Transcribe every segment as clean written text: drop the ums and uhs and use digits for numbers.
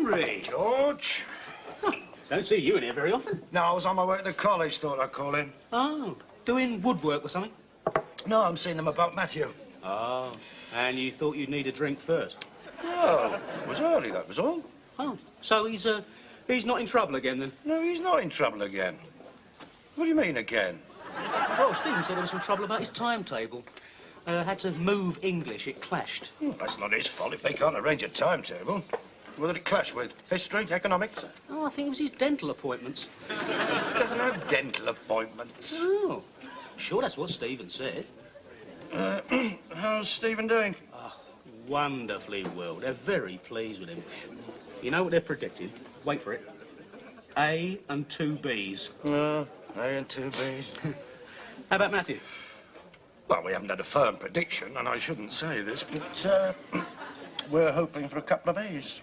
Henry! George? Huh, don't see you in here very often. No, I was on my way to the college, thought I'd call in. Oh, doing woodwork or something? No, I'm seeing them about Matthew. Oh, and you thought you'd need a drink first? No, it was early, that was all. Oh, so he's not in trouble again, then? No, he's not in trouble again. What do you mean, again? Well, Stephen said there was some trouble about his timetable. Had to move English, it clashed. Well, that's not his fault if they can't arrange a timetable. What did it clash with? History, economics? Oh, I think it was his dental appointments. He doesn't have dental appointments. Oh, I'm sure that's what Stephen said. How's Stephen doing? Oh, wonderfully well. They're very pleased with him. You know what they're predicting? Wait for it. A and 2 Bs. A and 2 Bs. How about Matthew? Well, we haven't had a firm prediction, and I shouldn't say this, but we're hoping for a couple of A's.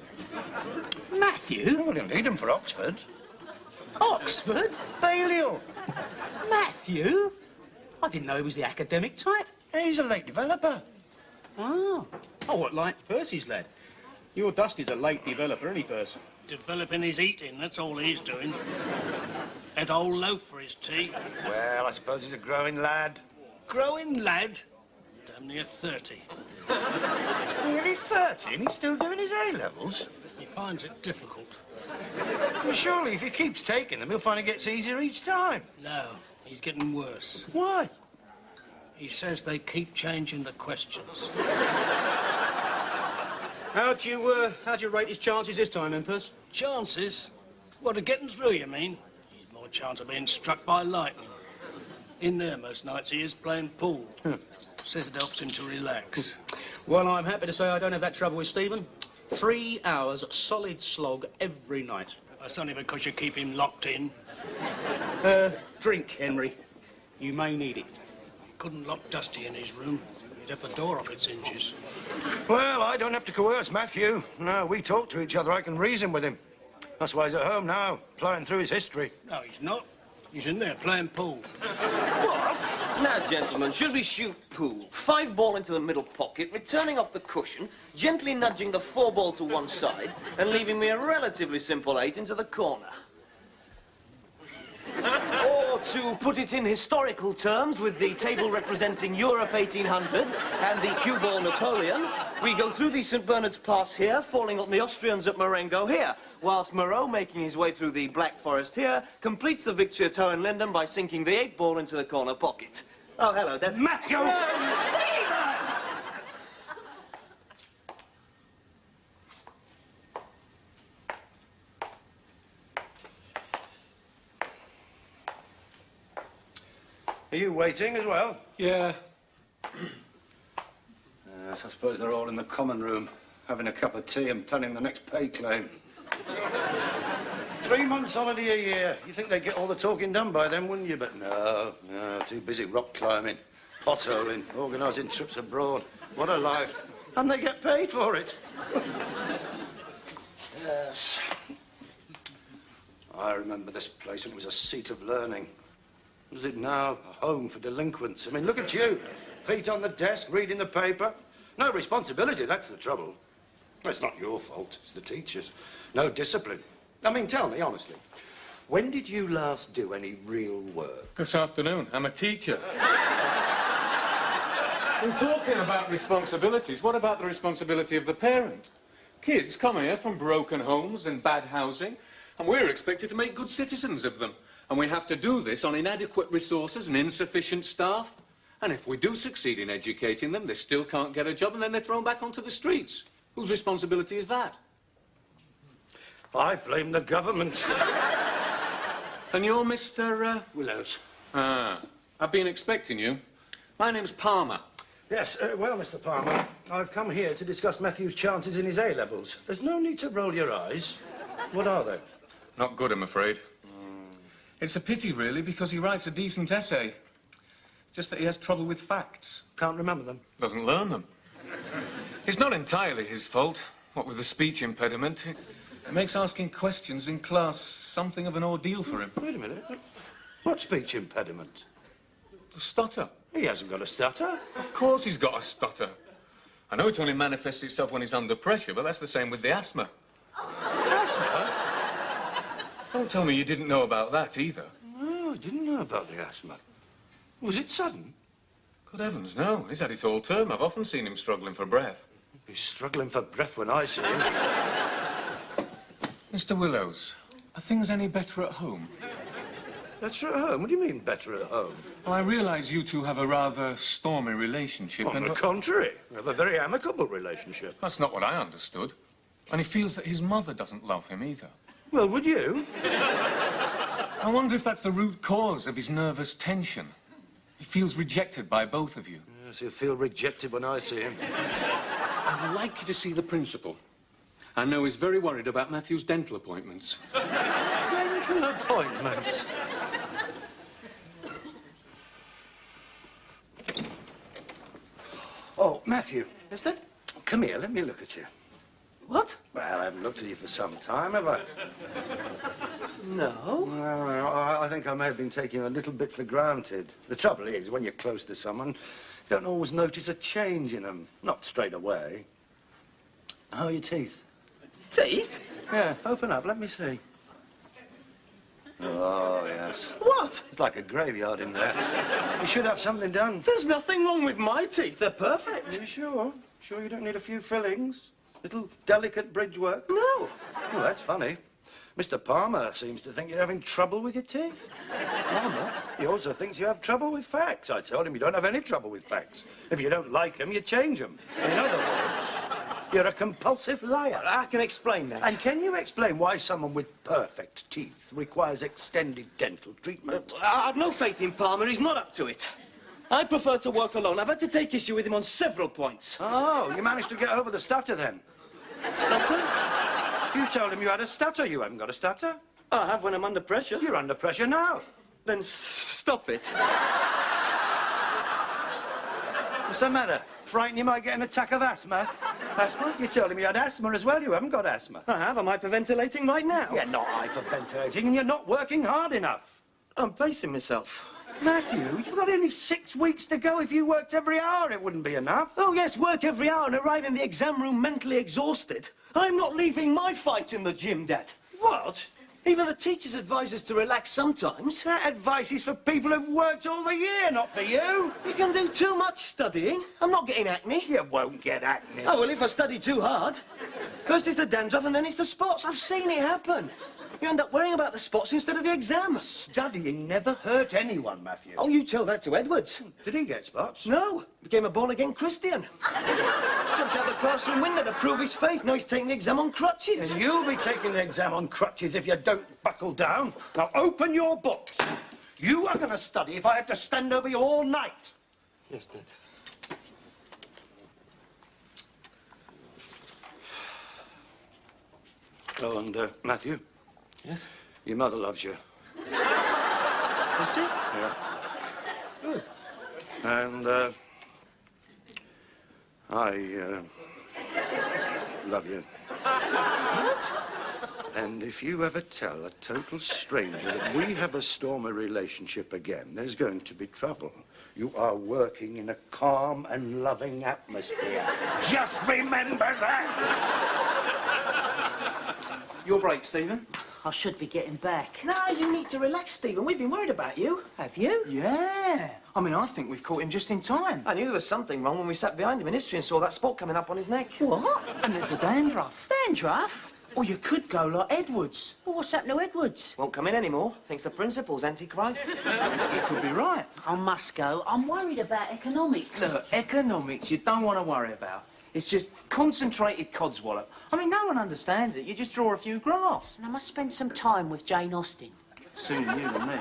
Matthew? Well, you'll need him for Oxford. Oxford? Balliol. Matthew? I didn't know he was the academic type. He's a late developer. Oh. Oh, what, like Percy's lad? Your Dusty's a late developer, isn't he, Percy? Developing his eating, that's all he's doing. Had a whole loaf for his tea. Well, I suppose he's a growing lad. Growing lad? Damn near 30. Nearly 30 and he's still doing his A-levels? He finds it difficult. Well, surely if he keeps taking them, he'll find it gets easier each time. No, he's getting worse. Why? He says they keep changing the questions. How'd you rate his chances this time, then, Percy? Chances? What, of getting through, you mean? He's more chance of being struck by lightning. In there most nights he is playing pool. Says it helps him to relax. Well, I'm happy to say I don't have that trouble with Stephen. 3 hours solid slog every night. That's only because you keep him locked in. Drink, Henry. You may need it. Couldn't lock Dusty in his room. He'd have the door off its hinges. Well, I don't have to coerce Matthew. No, we talk to each other. I can reason with him. That's why he's at home now, plying through his history. No, he's not. He's in there playing pool. What? Now, gentlemen, should we shoot pool? 5 ball into the middle pocket, returning off the cushion, gently nudging the 4 ball to one side, and leaving me a relatively simple 8 into the corner. Or, to put it in historical terms, with the table representing Europe 1800 and the cue ball Napoleon, we go through the St. Bernard's Pass here, falling on the Austrians at Marengo here, whilst Moreau, making his way through the Black Forest here, completes the victory at Hohenlinden by sinking the 8 ball into the corner pocket. Oh, hello, that's Matthew! Stephen! Are you waiting as well? Yeah. Yes, I suppose they're all in the common room, having a cup of tea and planning the next pay claim. 3 months holiday a year. You think they'd get all the talking done by then, wouldn't you? But no, too busy rock climbing, potholing, organising trips abroad. What a life. And they get paid for it. Yes. I remember this place when it was a seat of learning. Is it now a home for delinquents? I mean, look at you. Feet on the desk, reading the paper. No responsibility, that's the trouble. Well, it's not your fault, it's the teachers. No discipline. I mean, tell me, honestly, when did you last do any real work? This afternoon. I'm a teacher. In talking about responsibilities, what about the responsibility of the parent? Kids come here from broken homes and bad housing, and we're expected to make good citizens of them. And we have to do this on inadequate resources and insufficient staff. And if we do succeed in educating them, they still can't get a job, and then they're thrown back onto the streets. Whose responsibility is that? I blame the government. And you're Mr. Willows. Ah, I've been expecting you. My name's Palmer. Yes, well, Mr. Palmer, I've come here to discuss Matthew's chances in his A-levels. There's no need to roll your eyes. What are they? Not good, I'm afraid. It's a pity, really, because he writes a decent essay. Just that he has trouble with facts. Can't remember them. Doesn't learn them. It's not entirely his fault, what with the speech impediment. It makes asking questions in class something of an ordeal for him. Wait a minute. What speech impediment? The stutter. He hasn't got a stutter. Of course he's got a stutter. I know it only manifests itself when he's under pressure, but that's the same with the asthma. Asthma? Don't tell me you didn't know about that either. No, I didn't know about the asthma. Was it sudden? Good heavens, no. He's had it all term. I've often seen him struggling for breath. He's struggling for breath when I see him. Mr. Willows, are things any better at home? Better at home? What do you mean, better at home? Well, I realise you two have a rather stormy relationship. On the contrary, we have a very amicable relationship. That's not what I understood. And he feels that his mother doesn't love him either. Well, would you? I wonder if that's the root cause of his nervous tension. He feels rejected by both of you. Yes, he'll feel rejected when I see him. I would like you to see the principal. I know he's very worried about Matthew's dental appointments. Dental appointments? Oh, Matthew. Yes, Dad? Come here, let me look at you. What? Well, I haven't looked at you for some time, have I? No. Well, I think I may have been taking you a little bit for granted. The trouble is, when you're close to someone, you don't always notice a change in them. Not straight away. How are your teeth? Teeth? Yeah, open up, let me see. Oh, yes. What? It's like a graveyard in there. You should have something done. There's nothing wrong with my teeth. They're perfect. Are you sure? Sure you don't need a few fillings? Little delicate bridge work? No. Oh, that's funny. Mr. Palmer seems to think you're having trouble with your teeth. Palmer? He also thinks you have trouble with facts. I told him you don't have any trouble with facts. If you don't like them, you change them. In other words, you're a compulsive liar. I can explain that. And can you explain why someone with perfect teeth requires extended dental treatment? I've no faith in Palmer. He's not up to it. I prefer to work alone. I've had to take issue with him on several points. Oh, you managed to get over the stutter then? Stutter? You told him you had a stutter. You haven't got a stutter. I have when I'm under pressure. You're under pressure now. Then stop it. What's the matter? Frightened you might get an attack of asthma? Asthma? You told him you had asthma as well. You haven't got asthma. I have. I'm hyperventilating right now. You're not hyperventilating and you're not working hard enough. I'm pacing myself. Matthew, you've got only 6 weeks to go. If you worked every hour, it wouldn't be enough. Oh, yes, work every hour and arrive in the exam room mentally exhausted. I'm not leaving my fight in the gym, Dad. What? Even the teachers advise us to relax sometimes. That advice is for people who've worked all the year, not for you. You can do too much studying. I'm not getting acne. You won't get acne. Oh, well, if I study too hard. First it's the dandruff and then it's the spots. I've seen it happen. You end up worrying about the spots instead of the exam. Studying never hurt anyone, Matthew. Oh, you tell that to Edwards. Did he get spots? No, became a born-again Christian. Jumped out the classroom window to prove his faith. Now he's taking the exam on crutches. And you'll be taking the exam on crutches if you don't buckle down. Now open your books. You are going to study if I have to stand over you all night. Yes, Dad. Oh, and Matthew, Yes? your mother loves you. Is she? Yeah. Good. And I love you. What? And if you ever tell a total stranger that we have a stormy relationship again, there's going to be trouble. You are working in a calm and loving atmosphere. Just remember that! Your break, Stephen. I should be getting back. No, you need to relax, Stephen. We've been worried about you. Have you? Yeah. I mean, I think we've caught him just in time. I knew there was something wrong when we sat behind him in history and saw that spot coming up on his neck. What? And there's the dandruff. Dandruff? Or you could go like Edwards. Well, what's happened to Edwards? Won't come in anymore. Thinks the principal's Antichrist. You could be right. I must go. I'm worried about economics. Look, economics you don't want to worry about. It's just concentrated codswallop. I mean, no one understands it. You just draw a few graphs. And I must spend some time with Jane Austen. Sooner you than me.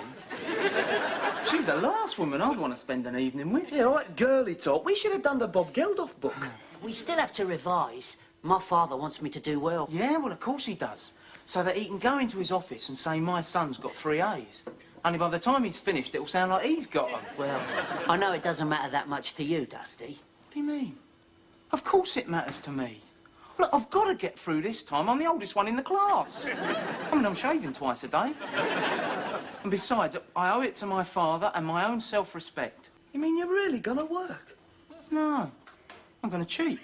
She's the last woman I'd want to spend an evening with. Yeah, all that girly talk. We should have done the Bob Geldof book. We still have to revise. My father wants me to do well. Yeah, well, of course he does. So that he can go into his office and say, my son's got 3 A's. Only by the time he's finished, it'll sound like he's got them. Well, I know it doesn't matter that much to you, Dusty. What do you mean? Of course it matters to me. Look, I've got to get through this time. I'm the oldest one in the class. I mean, I'm shaving twice a day. And besides, I owe it to my father and my own self-respect. You mean you're really gonna work? No, I'm going to cheat.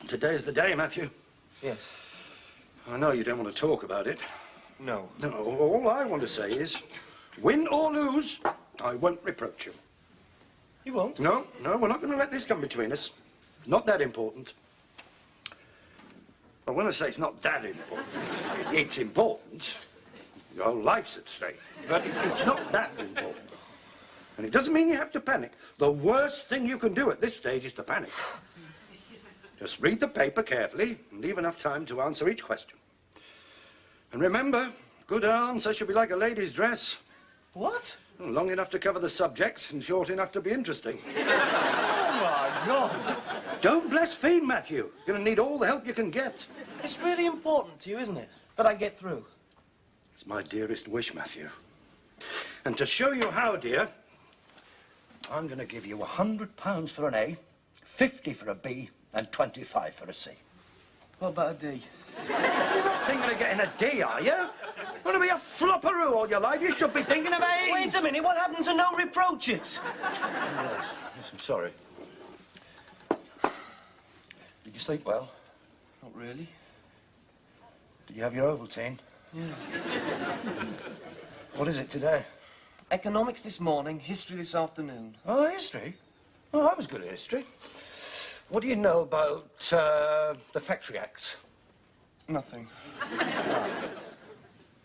Today's the day, Matthew. Yes. I know you don't want to talk about it. No. No, all I want to say is, win or lose, I won't reproach you. You won't? No, we're not going to let this come between us. Not that important. But when I say it's not that important, it's important. Your whole life's at stake. But it's not that important. And it doesn't mean you have to panic. The worst thing you can do at this stage is to panic. Just read the paper carefully and leave enough time to answer each question. And remember, good answer should be like a lady's dress. What? Long enough to cover the subject and short enough to be interesting. Oh, my God. Don't blaspheme, Matthew. You're going to need all the help you can get. It's really important to you, isn't it? That I get through. It's my dearest wish, Matthew. And to show you how, dear, I'm going to give you £100 for an A, 50 for a B, and 25 for a C. What about a D? You're not thinking of getting a D, are you? Want to be a flopperoo all your life? You should be thinking of A's. Wait a minute, what happened to no reproaches? Yes, I'm sorry. Did you sleep well? Not really. Did you have your Ovaltine? Yeah. What is it today? Economics this morning, history this afternoon. Oh, history? Oh, I was good at history. What do you know about the Factory Acts? Nothing.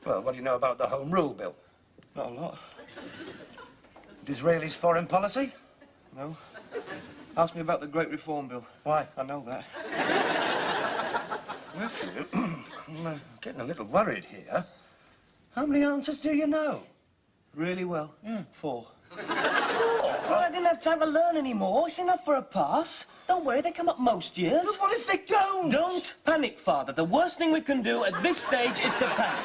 Well, what do you know about the Home Rule Bill? Not a lot. Disraeli's foreign policy? No. Ask me about the Great Reform Bill. Why? I know that. Matthew, I'm getting a little worried here. How many answers do you know? Really well? Yeah. 4. Well, I didn't have time to learn anymore. It's enough for a pass. Don't worry, they come up most years. But what if they don't? Don't panic, Father. The worst thing we can do at this stage is to panic.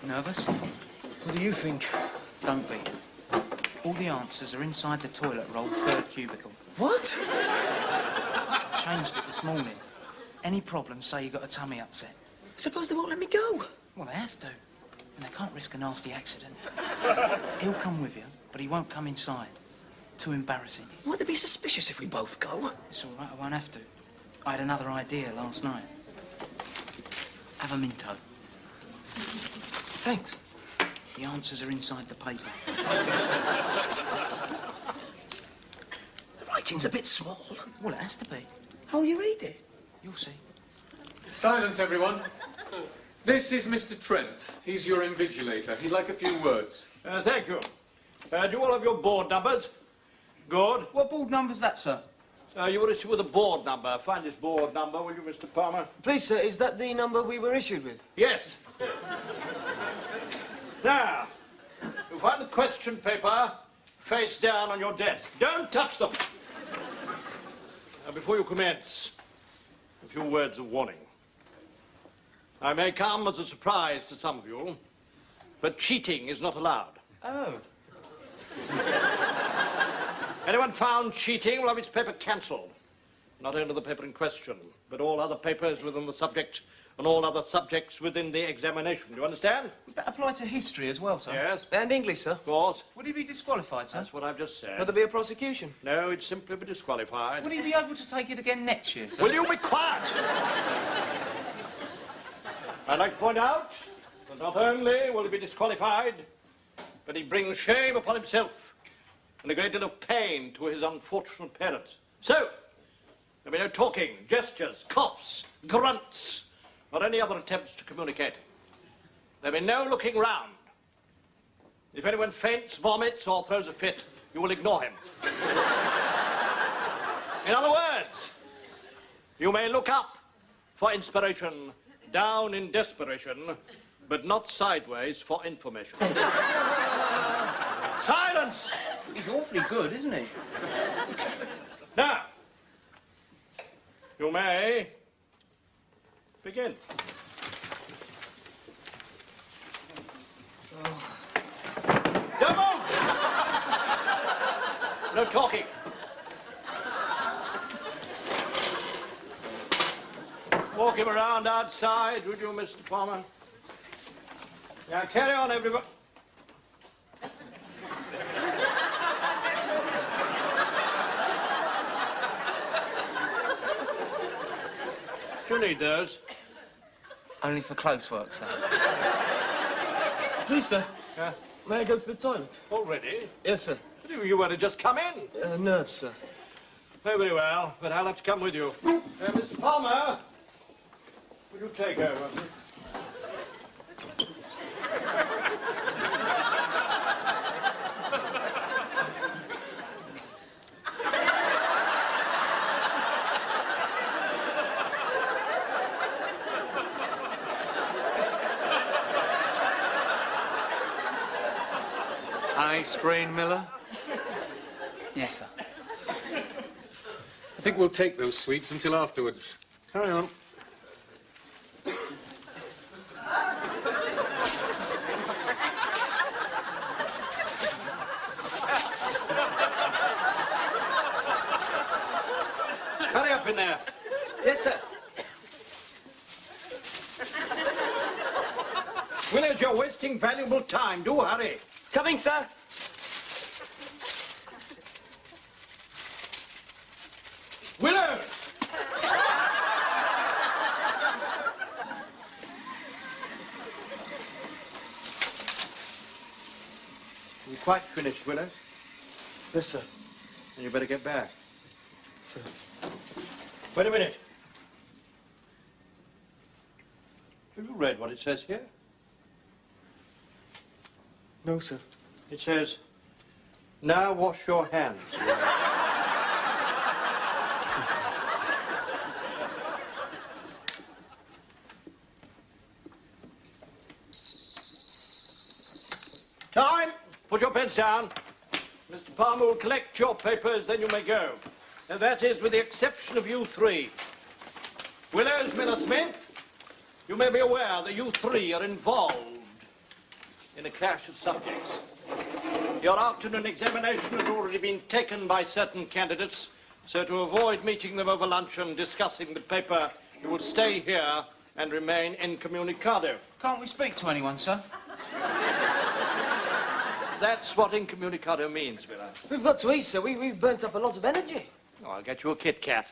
Nervous? What do you think? Don't be. All the answers are inside the toilet roll, 3rd cubicle. What? Changed it this morning. Any problems, say you got a tummy upset. Suppose they won't let me go. Well, they have to. And they can't risk a nasty accident. He'll come with you, but he won't come inside. Too embarrassing. Won't they be suspicious if we both go? It's all right, I won't have to. I had another idea last night. Have a Minto. Thanks. The answers are inside the paper. What? The writing's a bit small. Well, it has to be. How'll you read it? You'll see. Silence, everyone. This is Mr. Trent. He's your invigilator. He'd like a few words. Thank you. Do all of your board numbers. Good. What board number's that, sir? You were issued with a board number. Find this board number, will you, Mr. Palmer? Please, sir, is that the number we were issued with? Yes. Now, you find the question paper face down on your desk. Don't touch them. Now, before you commence, a few words of warning. I may come as a surprise to some of you, but cheating is not allowed. Oh. Anyone found cheating will have his paper cancelled. Not only the paper in question, but all other papers within the subject and all other subjects within the examination. Do you understand? Would that apply to history as well, sir? Yes. And English, sir? Of course. Would he be disqualified, sir? That's what I've just said. Would there be a prosecution? No, he'd simply be disqualified. Would he be able to take it again next year, sir? Will you be quiet? I'd like to point out that not only will he be disqualified, but he brings shame upon himself and a great deal of pain to his unfortunate parents. So, there'll be no talking, gestures, coughs, grunts, or any other attempts to communicate. There'll be no looking round. If anyone faints, vomits, or throws a fit, you will ignore him. In other words, you may look up for inspiration, down in desperation, but not sideways for information. Silence! He's awfully good, isn't he? Now, you may begin. Don't move! No talking. Walk him around outside, would you, Mr. Palmer? Now, carry on, everybody. Do you need those? Only for close work, sir. Please, sir. Yeah. May I go to the toilet? Already? Yes, sir. You were to just come in. Nerves, sir. Oh, very well, but I'll have to come with you. Mr. Palmer, will you take over? Eye strain, Miller? Yes, sir. I think we'll take those sweets until afterwards. Carry on. Hurry up in there. Yes, sir. Willers, you're wasting valuable time. Do hurry. Coming, sir. Willers! You quite finished, Willers? Yes, sir. Then you better get back. Sir. Wait a minute. Have you read what it says here? No, sir. It says, now wash your hands. Time! Put your pens down. Mr. Palmer will collect your papers, then you may go. And that is with the exception of you three. Willows, Miller, Smith, you may be aware that you three are involved in a clash of subjects. Your afternoon examination had already been taken by certain candidates, so to avoid meeting them over lunch and discussing the paper, you will stay here and remain incommunicado. Can't we speak to anyone, sir? That's what incommunicado means, Miller. We've got to eat, sir. We've burnt up a lot of energy. Oh, I'll get you a Kit Kat.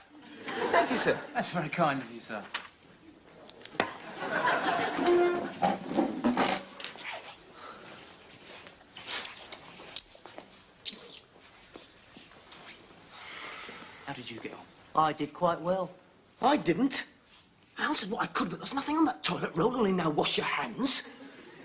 Thank you, sir. That's very kind of you, sir. How did you get on? I did quite well. I didn't. I answered what I could, but there's nothing on that toilet roll, only now wash your hands.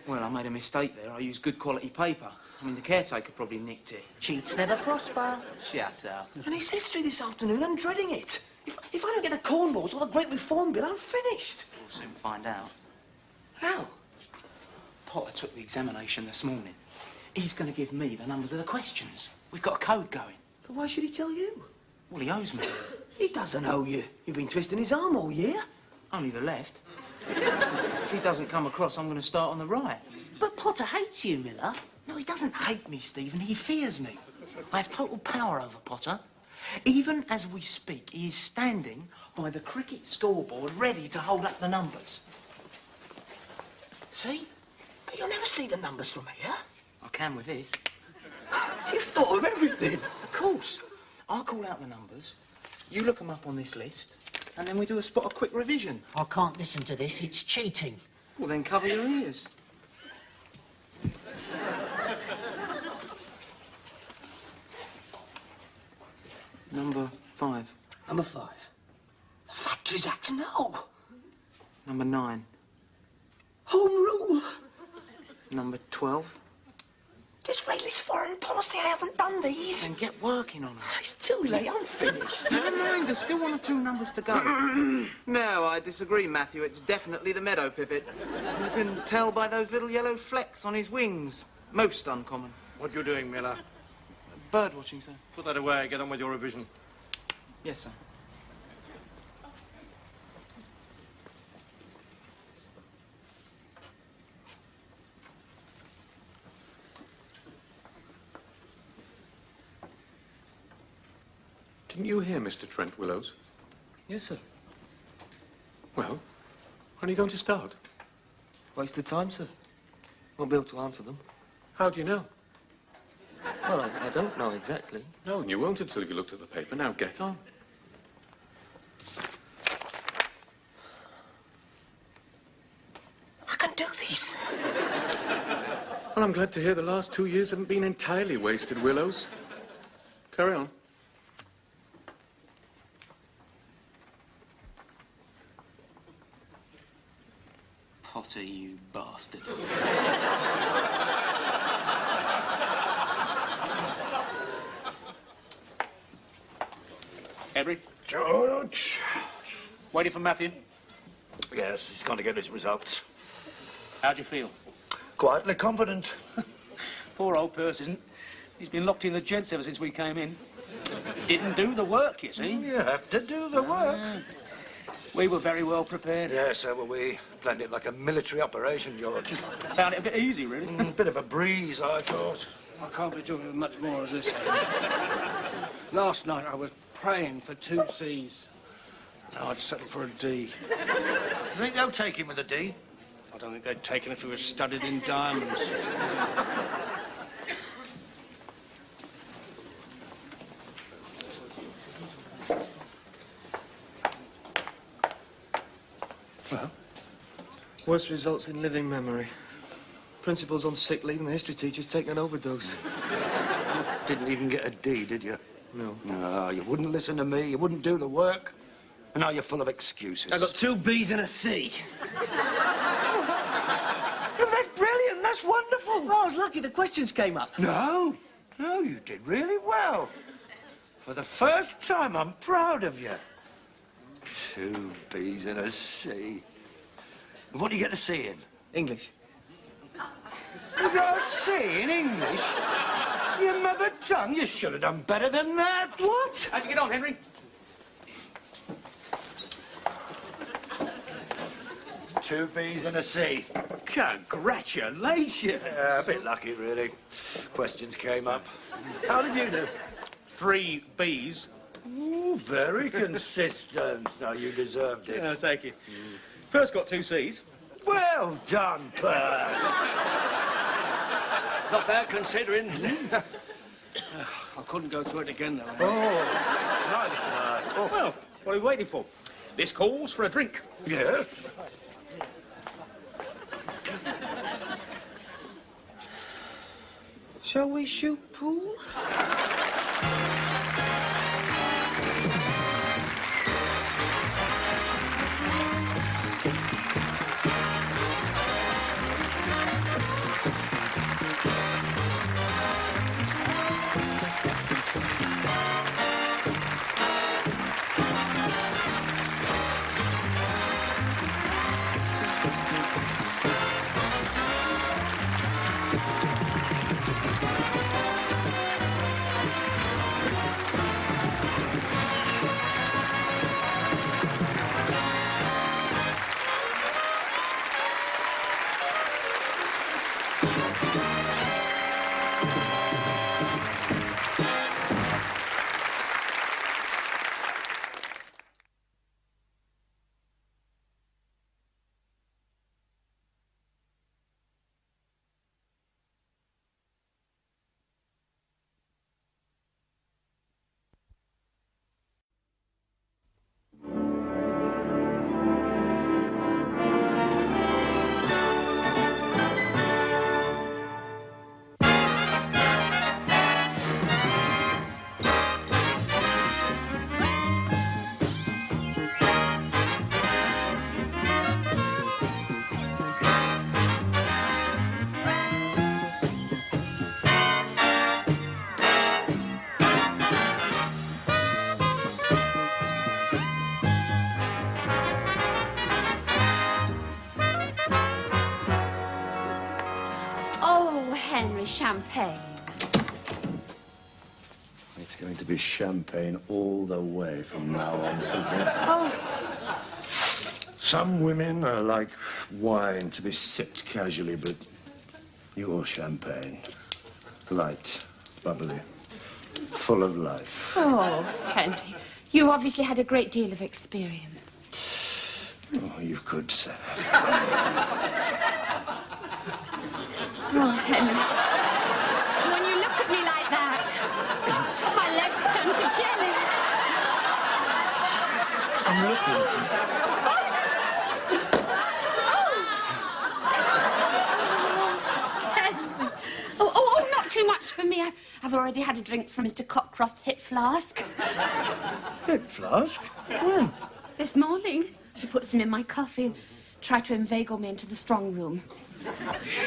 Well, I made a mistake there. I used good quality paper. I mean, the caretaker probably nicked it. Cheats never prosper. Shut up. And it's history this afternoon. I'm dreading it. If I don't get the corn laws or the Great Reform Bill, I'm finished. We'll soon find out. How? Potter took the examination this morning. He's going to give me the numbers of the questions. We've got a code going. But why should he tell you? Well, he owes me. He doesn't owe you. You've been twisting his arm all year. Only the left. If he doesn't come across, I'm going to start on the right. But Potter hates you, Miller. No, he doesn't hate me, Stephen. He fears me. I have total power over Potter. Even as we speak, he is standing by the cricket scoreboard ready to hold up the numbers. See? But you'll never see the numbers from here. I can with this. You've thought of everything. Of course. I'll call out the numbers. You look them up on this list, and then we do a spot of quick revision. I can't listen to this. It's cheating. Well, then cover your ears. Number 5. Number 5. The Factories Act, no. Number 9. Home rule. Number 12. Disraeli's foreign policy. I haven't done these. Then get working on them. It's too late. I'm finished. Never mind, there's still 1 or 2 numbers to go. No, I disagree, Matthew. It's definitely the meadow pivot. You can tell by those little yellow flecks on his wings. Most uncommon. What are you doing, Miller? Bird watching, sir. Put that away. Get on with your revision. Yes, sir. Didn't you hear Mr. Trent Willows? Yes, sir. Well, when are you going to start? Waste of time, sir. Won't be able to answer them. How do you know? Well, I don't know exactly. No, and you won't until you looked at the paper. Now get on. B's. Well, I'm glad to hear the last 2 years haven't been entirely wasted, Willows. Carry on. Potter, you bastard. Henry, George. waiting for Matthew. Yes, he's going to get his results. How'd you feel? Quietly confident. Poor old Percy. He's been locked in the gents ever since we came in. Didn't do the work, you see. You have to do the work. We were very well prepared. Yeah, so were we. Planned it like a military operation, George. Found it a bit easy, really. A bit of a breeze, I thought. I can't be doing much more of this. Last night I was praying for 2 C's. Now I'd settle for a D. You think they'll take him with a D? I don't think they'd take him if he was studded in diamonds. Well, worst results in living memory. Principal's on sick leave and the history teacher's taking an overdose. Didn't even get a D, did you? No. No, you wouldn't listen to me. You wouldn't do the work. And now you're full of excuses. I got 2 B's and a C. Oh, that's brilliant. That's wonderful. Oh, I was lucky the questions came up. No, you did really well. For the first time, I'm proud of you. 2 B's and a C. And what do you get a C in? English. You got a C in English? Your mother tongue? You should have done better than that. What? How'd you get on, Henry? 2 B's and a C. Congratulations. Yeah, a bit lucky, really. Questions came up. How did you do? 3 B's. Ooh, very consistent. No, you deserved it. Yeah, thank you. First got 2 C's. Well done, Perth. Not bad considering. I couldn't go through it again, though. Neither can I. Oh, well, what are we waiting for? This calls for a drink. Yes. Shall we shoot pool? Champagne. It's going to be champagne all the way from now on, Cynthia. Oh, Some women are like wine to be sipped casually, but you're champagne. Light, bubbly, full of life. oh, Henry. You obviously had a great deal of experience. Oh, you could say that. Oh, Henry. When you look at me like that, my legs turn to jelly. I'm looking, Cynthia. much for me. I've already had a drink from Mr. Cockcroft's hip flask. Hip flask? When? This morning. He put some in my coffee and tried to inveigle me into the strong room.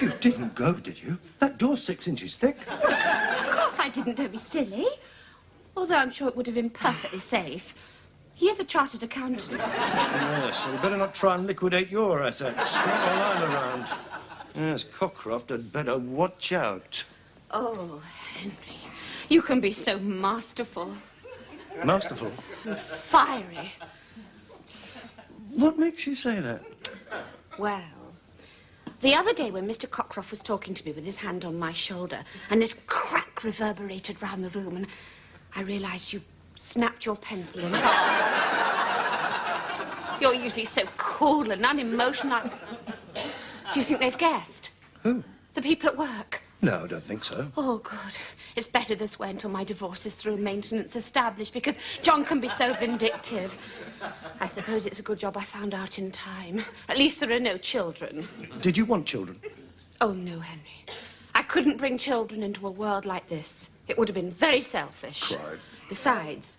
You didn't go, did you? That door's 6 inches thick. Of course I didn't, don't be silly. Although I'm sure it would have been perfectly safe. He is a chartered accountant. Yes, well, you better not try and liquidate your assets. Not while I'm around. Yes, Cockcroft had better watch out. Oh, Henry, you can be so masterful. Masterful? And fiery. What makes you say that? Well, the other day when Mr. Cockcroft was talking to me with his hand on my shoulder and this crack reverberated round the room and I realised you snapped your pencil in half. You're usually so cool and unemotional. Do you think they've guessed? Who? The people at work. No, I don't think so. Oh, good. It's better this way until my divorce is through and maintenance established, because John can be so vindictive. I suppose it's a good job I found out in time. At least there are no children. Did you want children? Oh, no, Henry. I couldn't bring children into a world like this. It would have been very selfish. Right. Besides,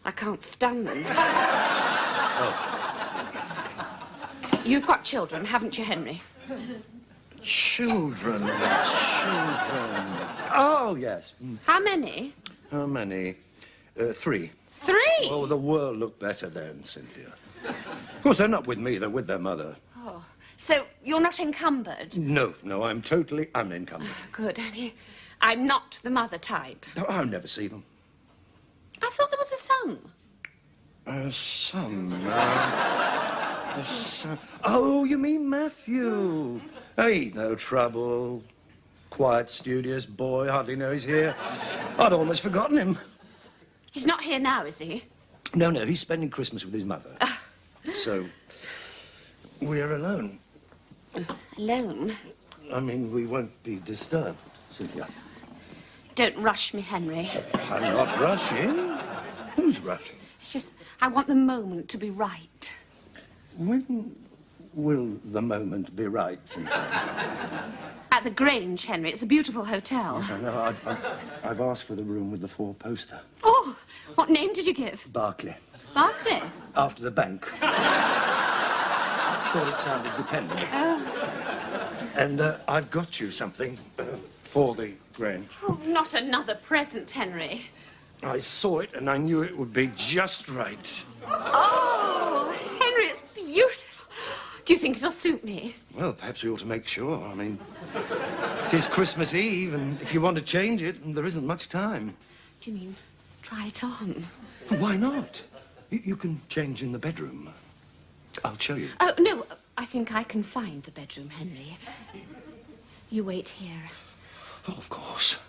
I can't stand them. Oh. You've got children, haven't you, Henry? Children. Oh, yes. How many? How many? 3. 3? Oh, the world looked better then, Cynthia. Of course, they're not with me, they're with their mother. Oh, so you're not encumbered? No, I'm totally unencumbered. Good, Henry. I'm not the mother type. No, I'll never see them. I thought there was a son. A son. A son. Oh, you mean Matthew? He's no trouble. Quiet, studious boy. Hardly know he's here. I'd almost forgotten him. He's not here now, is he? No, he's spending Christmas with his mother. So, we're alone. Alone? I mean, we won't be disturbed, Cynthia. Don't rush me, Henry. I'm not rushing. Who's rushing? It's just, I want the moment to be right. When will the moment be right, Cynthia? At the Grange, Henry. It's a beautiful hotel. Yes, I know. I've asked for the room with the 4-poster. Oh, what name did you give? Barclay. Barclay? After the bank. Thought it sounded dependent. Oh. And I've got you something for the Grange. Oh, not another present, Henry. I saw it and I knew it would be just right. Oh, Henry, it's beautiful. Do you think it'll suit me? Well, perhaps we ought to make sure. I mean, it is Christmas Eve, and if you want to change it, there isn't much time. Do you mean try it on? Why not? You can change in the bedroom. I'll show you. Oh, no, I think I can find the bedroom, Henry. You wait here. Oh, of course.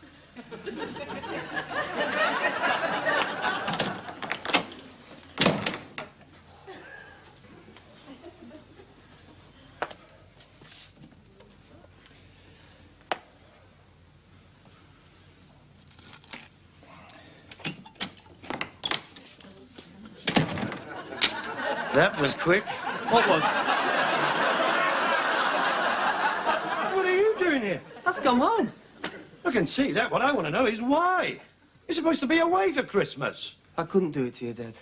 That was quick. What was? What are you doing here? I've come home. I can see that. What I want to know is why. You're supposed to be away for Christmas. I couldn't do it to you, Dad.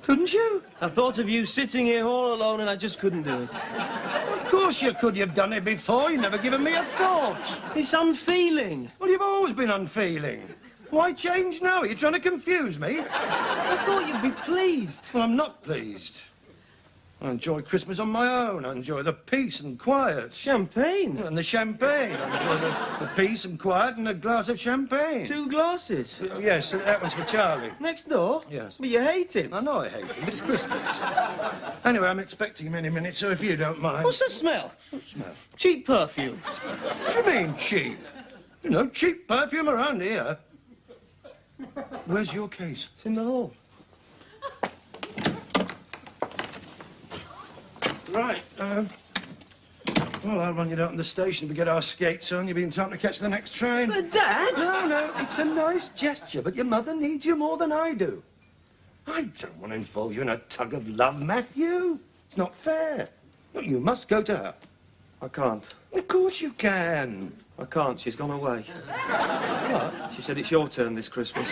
Couldn't you? I thought of you sitting here all alone and I just couldn't do it. Of course you could. You've done it before. You've never given me a thought. It's unfeeling. Well, you've always been unfeeling. Why change now? Are you trying to confuse me? I thought you'd be pleased. Well, I'm not pleased. I enjoy Christmas on my own. I enjoy the peace and quiet. Champagne. And the champagne. I enjoy the peace and quiet and a glass of champagne. 2 glasses. Yes, that one's for Charlie. Next door? Yes. But you hate him. I know I hate him, but it's Christmas. Anyway, I'm expecting him any minute, so if you don't mind... What's that smell? What smell? Cheap perfume. What do you mean, cheap? You know, cheap perfume around here. Where's your case? It's in the hall. Right, well, I'll run you down to the station if we get our skates on. You'll be in time to catch the next train. But, Dad! No, it's a nice gesture, but your mother needs you more than I do. I don't want to involve you in a tug of love, Matthew. It's not fair. No, you must go to her. I can't. Of course you can. I can't. She's gone away. What? She said it's your turn this Christmas.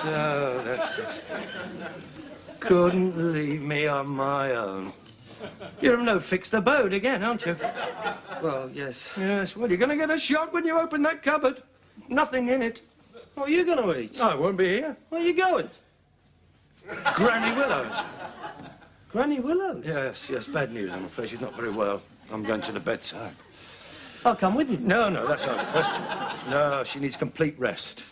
So, that's it. Couldn't leave me on my own. You're of no fixed abode again, aren't you? Well, yes. Yes, well, you're going to get a shock when you open that cupboard. Nothing in it. What are you going to eat? I won't be here. Where are you going? Granny Willow's. Granny Willow's? Yes, bad news, I'm afraid. She's not very well. I'm going to the bedside. I'll come with you. No, that's not a question. No, she needs complete rest.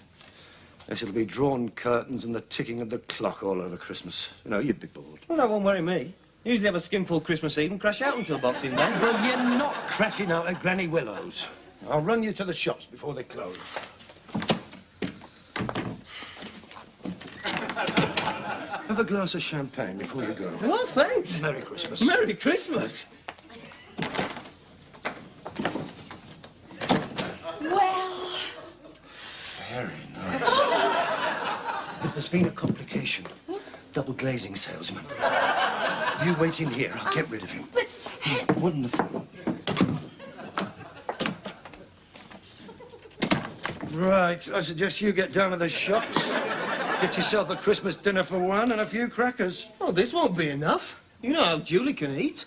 Yes, it'll be drawn curtains and the ticking of the clock all over Christmas. You know, you'd be bored. Well, that won't worry me. Usually have a skinful Christmas Eve and crash out until Boxing Day. Well, you're not crashing out at Granny Willow's. I'll run you to the shops before they close. Have a glass of champagne before you go. Oh, thanks. Merry Christmas. Merry Christmas. Well, Very nice. But there's been a complication. Double glazing salesman. You wait in here. I'll get rid of him. but Wonderful. Right. I suggest you get down to the shops. Get yourself a Christmas dinner for one and a few crackers. Oh, this won't be enough. You know how Julie can eat.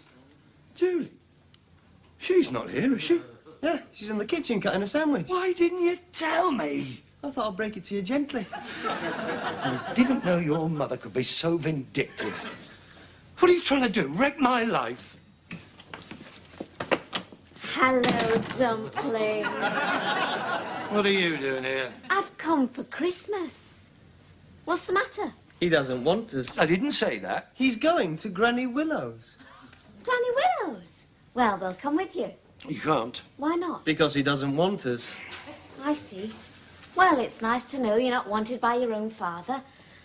Julie? She's not here, is she? Yeah, she's in the kitchen cutting a sandwich. Why didn't you tell me? I thought I'd break it to you gently. I didn't know your mother could be so vindictive. What are you trying to do? Wreck my life? hello, Dumpling. What are you doing here? I've come for Christmas. What's the matter? He doesn't want us. I didn't say that. He's going to Granny Willow's. Granny Willow's? Well, they'll come with you. You can't. Why not? Because he doesn't want us. I see. Well, it's nice to know you're not wanted by your own father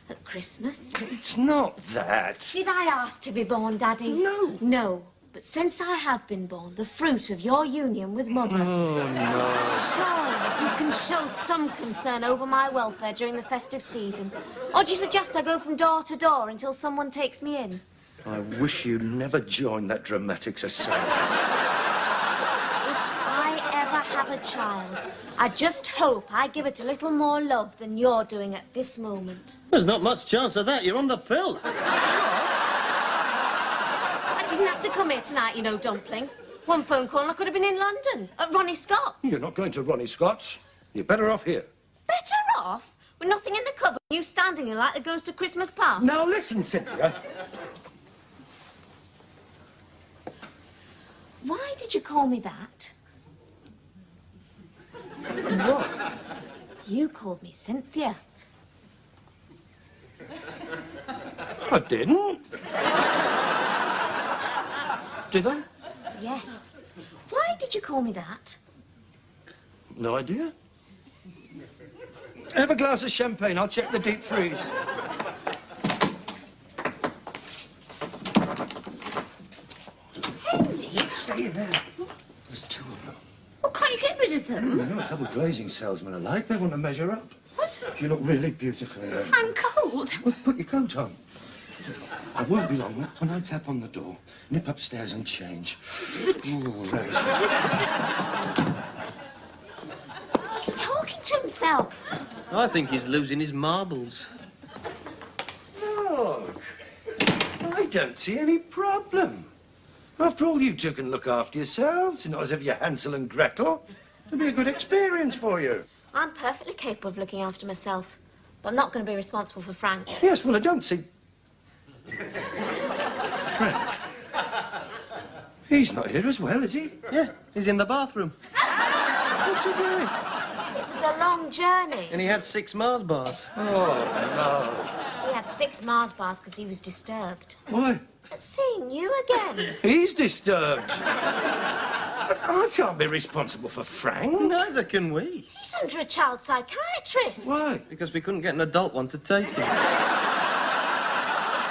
at Christmas. It's not that. Did I ask to be born, Daddy? No. No. But since I have been born, the fruit of your union with Mother... Oh, no. Surely you can show some concern over my welfare during the festive season. Or do you suggest I go from door to door until someone takes me in? I wish you'd never joined that dramatic society. If I ever have a child, I just hope I give it a little more love than you're doing at this moment. There's not much chance of that. You're on the pill. I didn't have to come here tonight, you know, Dumpling. One phone call and I could have been in London, at Ronnie Scott's. You're not going to Ronnie Scott's. You're better off here. Better off? With nothing in the cupboard, you standing here like the ghost of Christmas past. Now listen, Cynthia. Why did you call me that? What? You called me Cynthia. I didn't. Did I? Yes. Why did you call me that? No idea. Have a glass of champagne. I'll check the deep freeze. Henry? Stay in there. There's two of them. Well, can't you get rid of them? You know what double glazing salesmen are like. They want to measure up. What? You look really beautiful in there. I'm cold. Well, put your coat on. I won't be long. When I tap on the door, nip upstairs and change. Ooh, right. He's talking to himself. I think he's losing his marbles. Look, I don't see any problem. After all, you two can look after yourselves. Not as if you're Hansel and Gretel. It'll be a good experience for you. I'm perfectly capable of looking after myself, but I'm not going to be responsible for Frank. Yes, well, I don't see... Frank. He's not here as well, is he? Yeah, he's in the bathroom. What's he doing? It was a long journey. And he had 6 Mars bars. Oh, He had 6 Mars bars because he was disturbed. no. Why? At seeing you again. He's disturbed. I can't be responsible for Frank. Neither can we. He's under a child psychiatrist. Why? Because we couldn't get an adult one to take him. It's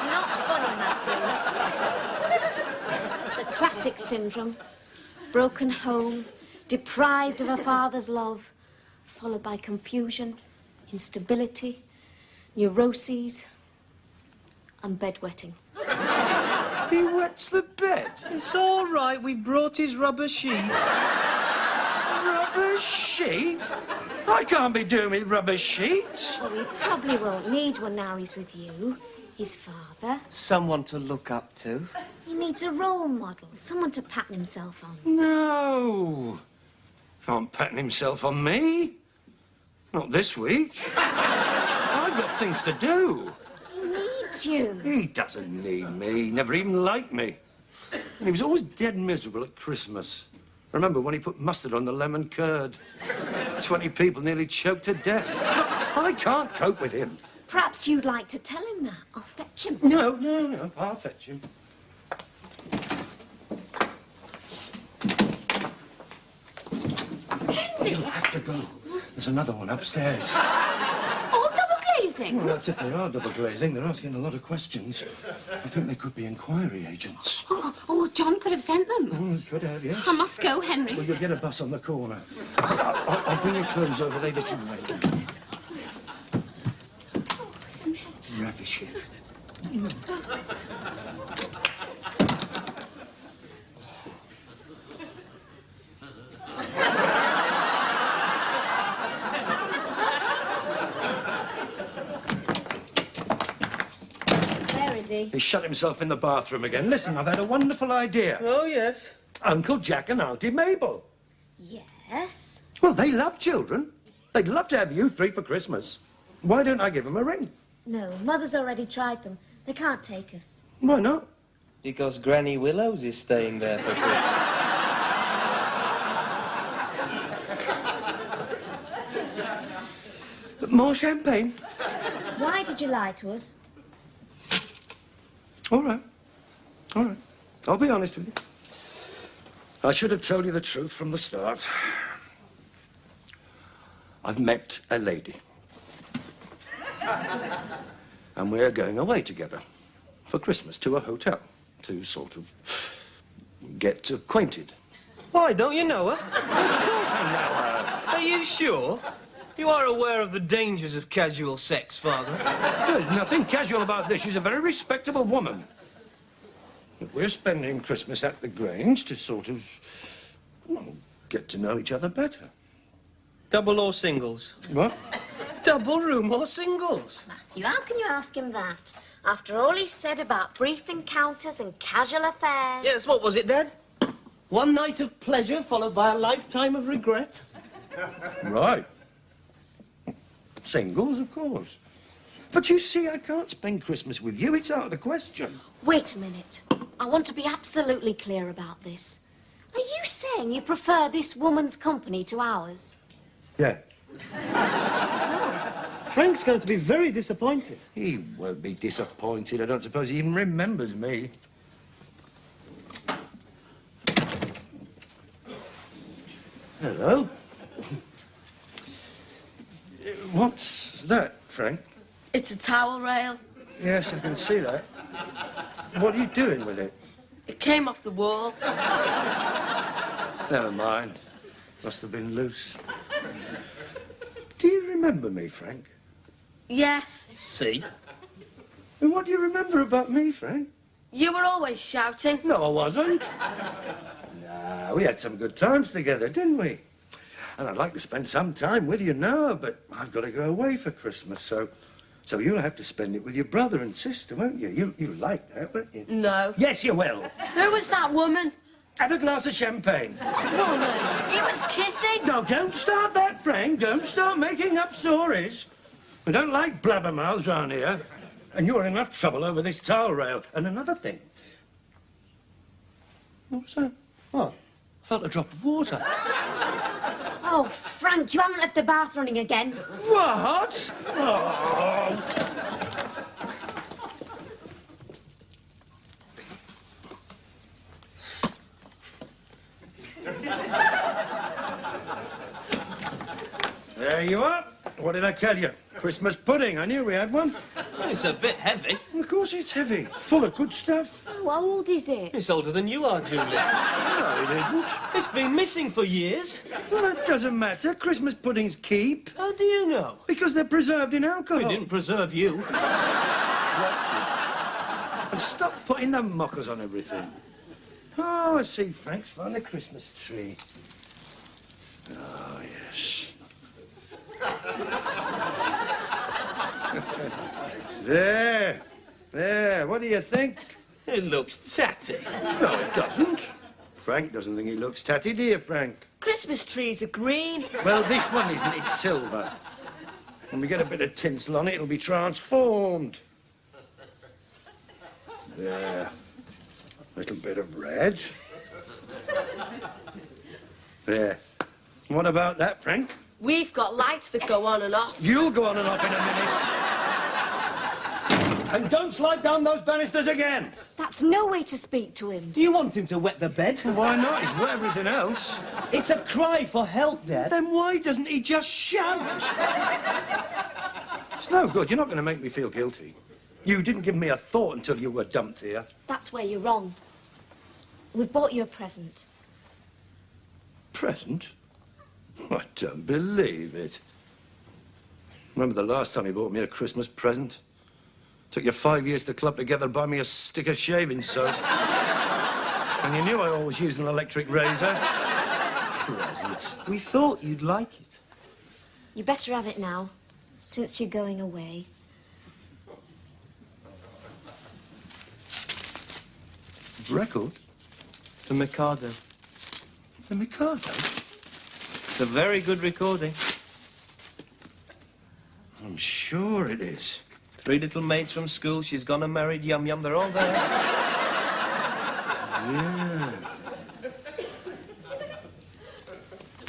not funny, Matthew. It's the classic syndrome. Broken home, deprived of a father's love, followed by confusion, instability, neuroses, and bedwetting. He wets the bed. It's all right. We brought his rubber sheet. Rubber sheet? I can't be doing with rubber sheets. Well, he probably won't need one now he's with you, his father. Someone to look up to. He needs a role model, someone to pattern himself on. No. Can't pattern himself on me. Not this week. I've got things to do. He needs you. He doesn't need me. He never even liked me. And he was always dead miserable at Christmas. Remember when he put mustard on the lemon curd? 20 people nearly choked to death. Look, I can't cope with him. Perhaps you'd like to tell him that. I'll fetch him. No. I'll fetch him. Henry! You'll have to go. There's another one upstairs. All double glazing? Well, that's if they are double glazing. They're asking a lot of questions. I think they could be inquiry agents. Oh, John could have sent them. Oh, could have, yes. I must go, Henry. Well, you'll get a bus on the corner. I'll bring your clothes over later tonight. Ravishing. Where is he? He shut himself in the bathroom again. Listen, I've had a wonderful idea. Oh, yes. Uncle Jack and Auntie Mabel. Yes? Well, they love children. They'd love to have you three for Christmas. Why don't I give them a ring? No, Mother's already tried them. They can't take us. Why not? Because Granny Willows is staying there for Christmas. More champagne? Why did you lie to us? All right. I'll be honest with you. I should have told you the truth from the start. I've met a lady. And we're going away together for Christmas to a hotel to sort of get acquainted. Why, don't you know her? Of course I know her. Are you sure? You are aware of the dangers of casual sex, Father? There's nothing casual about this. She's a very respectable woman. We're spending Christmas at the Grange to sort of, well, get to know each other better. Double or singles? What? Double room or singles? Matthew, how can you ask him that? After all he said about brief encounters and casual affairs. Yes, what was it, Dad? One night of pleasure followed by a lifetime of regret? Right. Singles, of course. But you see, I can't spend Christmas with you. It's out of the question. Wait a minute. I want to be absolutely clear about this. Are you saying you prefer this woman's company to ours? Yeah. Frank's going to be very disappointed. He won't be disappointed. I don't suppose he even remembers me. Hello. What's that, Frank? It's a towel rail. Yes, I can see that. What are you doing with it? It came off the wall. Never mind. Must have been loose. Do you remember me, Frank? Yes. See? And what do you remember about me, Frank? You were always shouting. No, I wasn't. Nah, we had some good times together, didn't we? And I'd like to spend some time with you now, but I've got to go away for Christmas, so you'll have to spend it with your brother and sister, won't you? You like that, won't you? No. Yes, you will. Who was that woman? Have a glass of champagne. Woman. He was kissing. No, don't start that, Frank. Don't start making up stories. We don't like blabbermouths round here. And you're in enough trouble over this towel rail. And another thing. What was that? What? I felt a drop of water. Oh, Frank, you haven't left the bath running again. What? Oh. There you are. What did I tell you? Christmas pudding. I knew we had one. It's a bit heavy. Of course it's heavy. Full of good stuff. Oh, how old is it? It's older than you are, Julia. No, it isn't. It's been missing for years. Well, that doesn't matter. Christmas puddings keep. How do you know? Because they're preserved in alcohol. We didn't preserve you. Watch it. And stop putting the mockers on everything. Oh, I see Frank's found the Christmas tree. Oh, yes. There. There. What do you think? It looks tatty. No, it doesn't. Frank doesn't think he looks tatty, do you, Frank? Christmas trees are green. Well, this one isn't. It's silver. When we get a bit of tinsel on it, it'll be transformed. There. Little bit of red. There. What about that, Frank? We've got lights that go on and off. You'll go on and off in a minute. And don't slide down those banisters again. That's no way to speak to him. Do you want him to wet the bed? Why not? He's wet everything else. It's a cry for help, Dad. Then why doesn't he just shout? It's no good. You're not going to make me feel guilty. You didn't give me a thought until you were dumped here. That's where you're wrong. We've bought you a present. Present? I don't believe it. Remember the last time you bought me a Christmas present? Took you 5 years to club together and buy me a stick of shaving soap. And you knew I always used an electric razor. Present. We thought you'd like it. You better have it now, since you're going away. Record? It's the Mikado. The Mikado? It's a very good recording. I'm sure it is. 3 little mates from school. She's gone and married Yum Yum. They're all there. Yeah.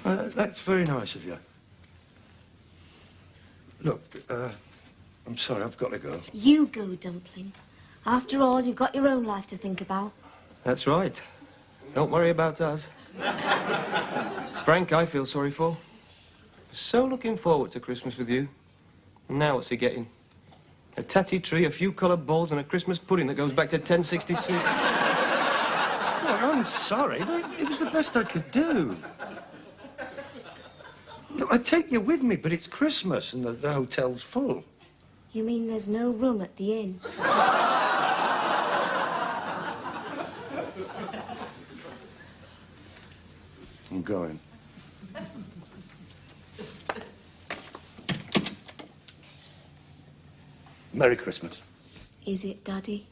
That's very nice of you. Look, I'm sorry, I've got to go. You go, Dumpling. After all, you've got your own life to think about. That's right. Don't worry about us. It's Frank I feel sorry for. So looking forward to Christmas with you. And now what's he getting? A tatty tree, a few coloured balls, and a Christmas pudding that goes back to 1066. Well, I'm sorry, but it was the best I could do. Look, I'd take you with me, but it's Christmas and the hotel's full. You mean there's no room at the inn? I'm going. Merry Christmas. Is it, Daddy?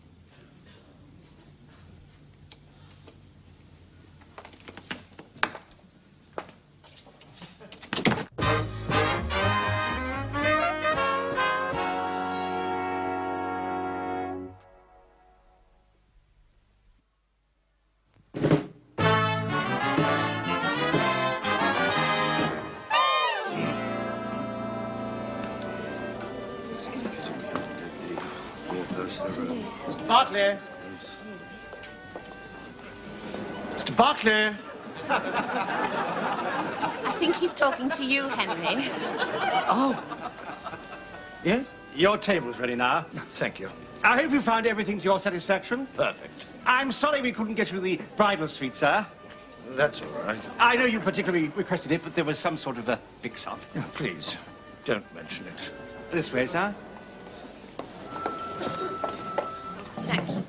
Mr. Barclay. Mr. Barclay. I think he's talking to you, Henry. Oh. Yes? Your table's ready now. Thank you. I hope you found everything to your satisfaction. Perfect. I'm sorry we couldn't get you the bridal suite, sir. That's all right. I know you particularly requested it, but there was some sort of a mix-up. Yeah, please, don't mention it. This way, sir. Thank you.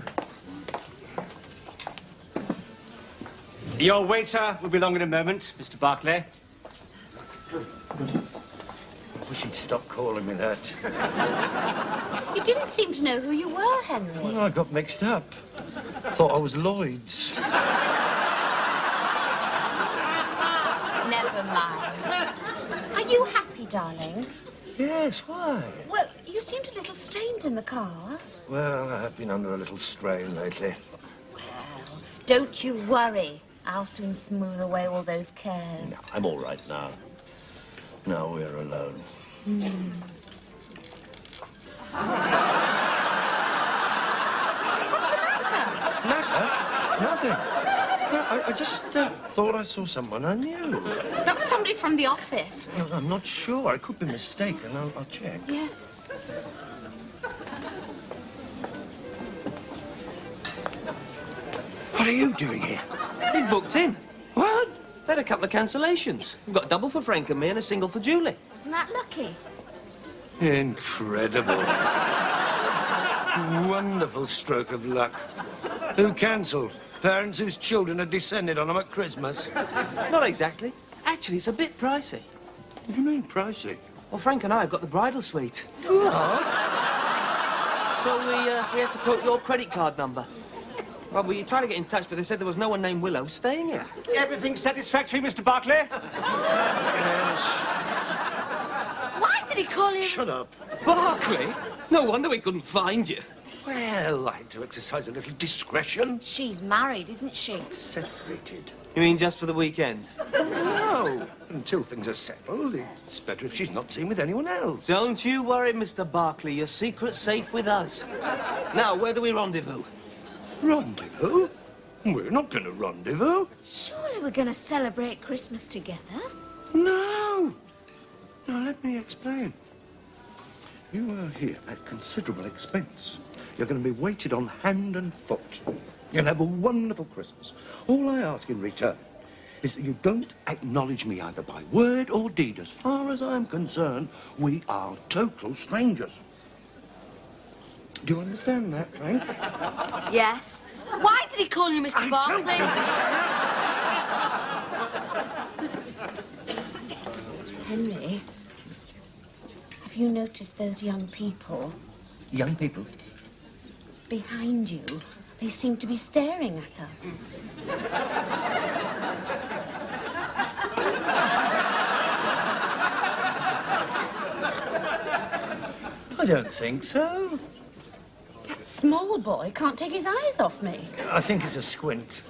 Your waiter will be along in a moment, Mr. Barclay. I wish he'd stop calling me that. You didn't seem to know who you were, Henry. Well, I got mixed up. Thought I was Lloyd's. Never mind. Are you happy, darling? Yes, why? Well, you seemed a little strained in the car. Well, I have been under a little strain lately. Don't you worry. I'll soon smooth away all those cares. No, I'm all right now. Now we're alone. What's the matter? Matter? Nothing. No, I just thought I saw someone I knew. Not somebody from the office. Well, I'm not sure. I could be mistaken. I'll check. Yes. What are you doing here? He booked in. What? They had a couple of cancellations. We've got a double for Frank and me and a single for Julie. Wasn't that lucky? Incredible. One wonderful stroke of luck. Who cancelled? Parents whose children had descended on them at Christmas. Not exactly. Actually, it's a bit pricey. What do you mean, pricey? Well, Frank and I have got the bridal suite. What? So we had to quote your credit card number. Well, we tried to get in touch, but they said there was no one named Willow staying here. Everything satisfactory, Mr. Barclay? Yes. Why did he call you? Shut up. Barclay? No wonder we couldn't find you. Well, I had to exercise a little discretion. She's married, isn't she? Separated. You mean just for the weekend? No. Until things are settled, it's better if she's not seen with anyone else. Don't you worry, Mr. Barclay. Your secret's safe with us. Now, where do we rendezvous? Rendezvous? We're not going to rendezvous. Surely we're going to celebrate Christmas together? No. Now, let me explain. You are here at considerable expense. You're going to be waited on hand and foot. You'll have a wonderful Christmas. All I ask in return is that you don't acknowledge me either by word or deed. As far as I'm concerned, we are total strangers. Do you understand that, Frank? Yes. Why did he call you Mr. Barclay? Henry, have you noticed those young people Young people? behind you? They seem to be staring at us. I don't think so. That small boy can't take his eyes off me. I think it's a squint.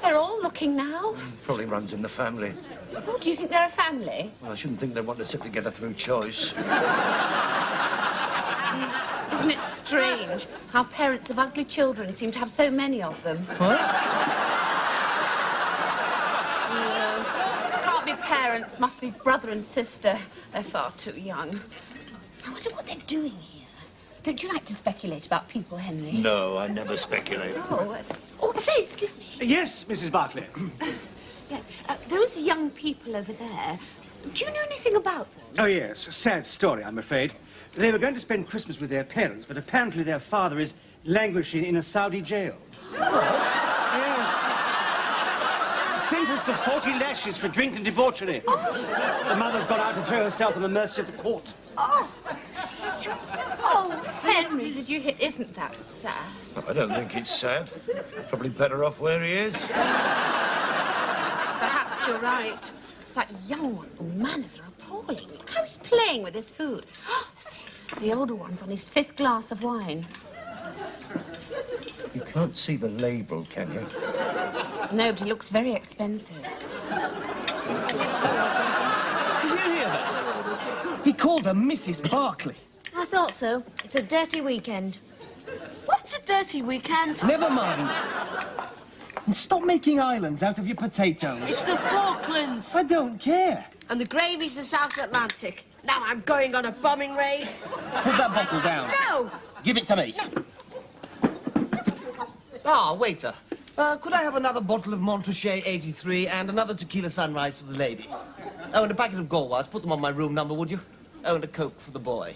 They're all looking now. Probably runs in the family. Oh, do you think they're a family? Well, I shouldn't think they want to sit together through choice. Isn't it strange how parents of ugly children seem to have so many of them? What? No. Can't be parents, must be brother and sister. They're far too young. I wonder what they're doing here. Don't you like to speculate about people, Henry? No, I never speculate. Oh, say, excuse me. Yes, Mrs. Barclay. Yes, those young people over there, do you know anything about them? Oh, yes. A sad story, I'm afraid. They were going to spend Christmas with their parents, but apparently their father is languishing in a Saudi jail. Yes. Sentenced to 40 lashes for drink and debauchery. Oh. The mother's gone out to throw herself on the mercy of the court. Oh, oh, Henry, did you hear? Isn't that sad? I don't think it's sad. Probably better off where he is. Perhaps you're right. That young one's manners are appalling. Look how he's playing with his food. See, the older one's on his 5th glass of wine. You can't see the label, can you? No, but he looks very expensive. Did you hear that? He called her Mrs. Barclay. I thought so. It's a dirty weekend. What's a dirty weekend? Never mind. And stop making islands out of your potatoes. It's the Falklands. I don't care. And the gravy's the South Atlantic. Now I'm going on a bombing raid. Put that bottle down. No! Give it to me. Ah, waiter. Could I have another bottle of Montrachet 83 and another tequila sunrise for the lady? Oh, and a packet of Gauloises. Put them on my room number, would you? Oh, and a Coke for the boy.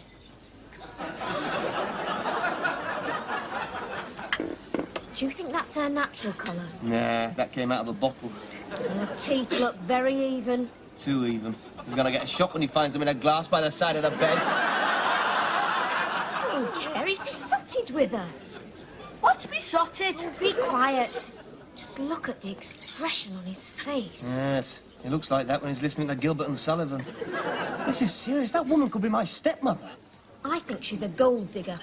Do you think that's her natural colour? Nah, that came out of a bottle. Her teeth look very even. Too even. He's gonna get a shock when he finds them in a glass by the side of the bed. I don't care. He's besotted with her. What's besotted? Oh, be quiet. Just look at the expression on his face. Yes, he looks like that when he's listening to Gilbert and Sullivan. This is serious. That woman could be my stepmother. I think she's a gold digger.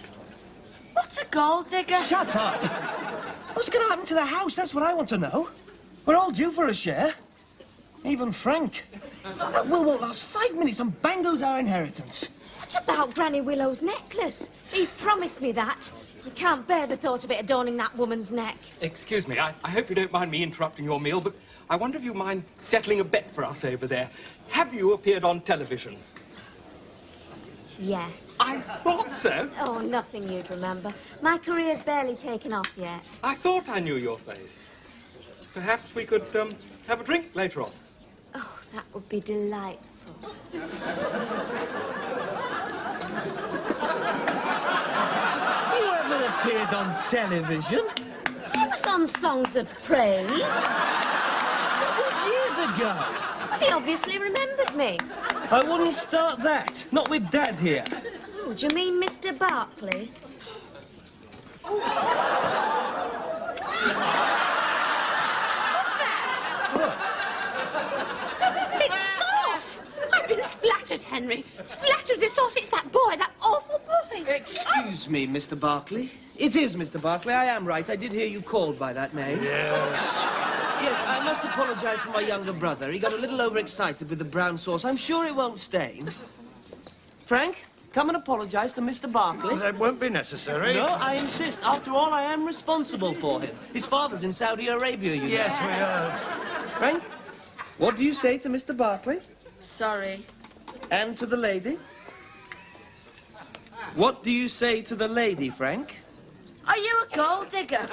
What's a gold digger? Shut up! What's going to happen to the house? That's what I want to know. We're all due for a share. Even Frank. That will won't last 5 minutes and bang goes our inheritance. What about Granny Willow's necklace? He promised me that. I can't bear the thought of it adorning that woman's neck. Excuse me, I hope you don't mind me interrupting your meal, but I wonder if you mind settling a bet for us over there. Have you appeared on television? Yes. I thought so. Oh, nothing you'd remember. My career's barely taken off yet. I thought I knew your face. Perhaps we could have a drink later on. Oh, that would be delightful. appeared on television. He was on Songs of Praise. That was years ago. He obviously remembered me. I wouldn't start that. Not with Dad here. Oh, do you mean Mr. Barclay? It's sauce! I've been splattered, Henry. Splattered with sauce. It's that boy, that awful boy. Excuse me, Mr. Barclay. It is Mr. Barclay. I am right. I did hear you called by that name. Yes. Yes, I must apologise for my younger brother. He got a little overexcited with the brown sauce. I'm sure it won't stain. Frank, come and apologise to Mr. Barclay. That won't be necessary. No, I insist. After all, I am responsible for him. His father's in Saudi Arabia, you know. Yes, we heard. Frank, what do you say to Mr. Barclay? Sorry. And to the lady? What do you say to the lady, Frank? Are you a gold digger?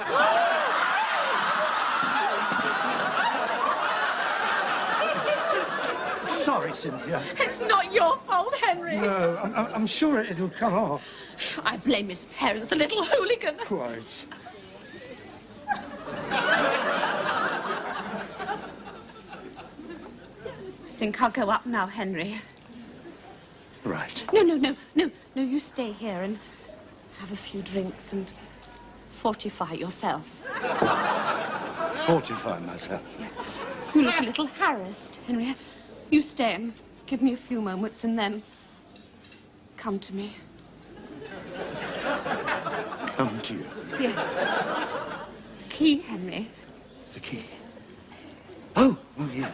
Sorry, Cynthia. It's not your fault, Henry. No, I'm sure it'll come off. I blame his parents, the little hooligan. Quite. I think I'll go up now, Henry. Right. No, you stay here and have a few drinks and fortify yourself. Fortify myself. Yes. You look a little harassed, Henry. You stay and give me a few moments and then come to me. Come to you. Yes. The key, Henry. The key. Oh, yeah.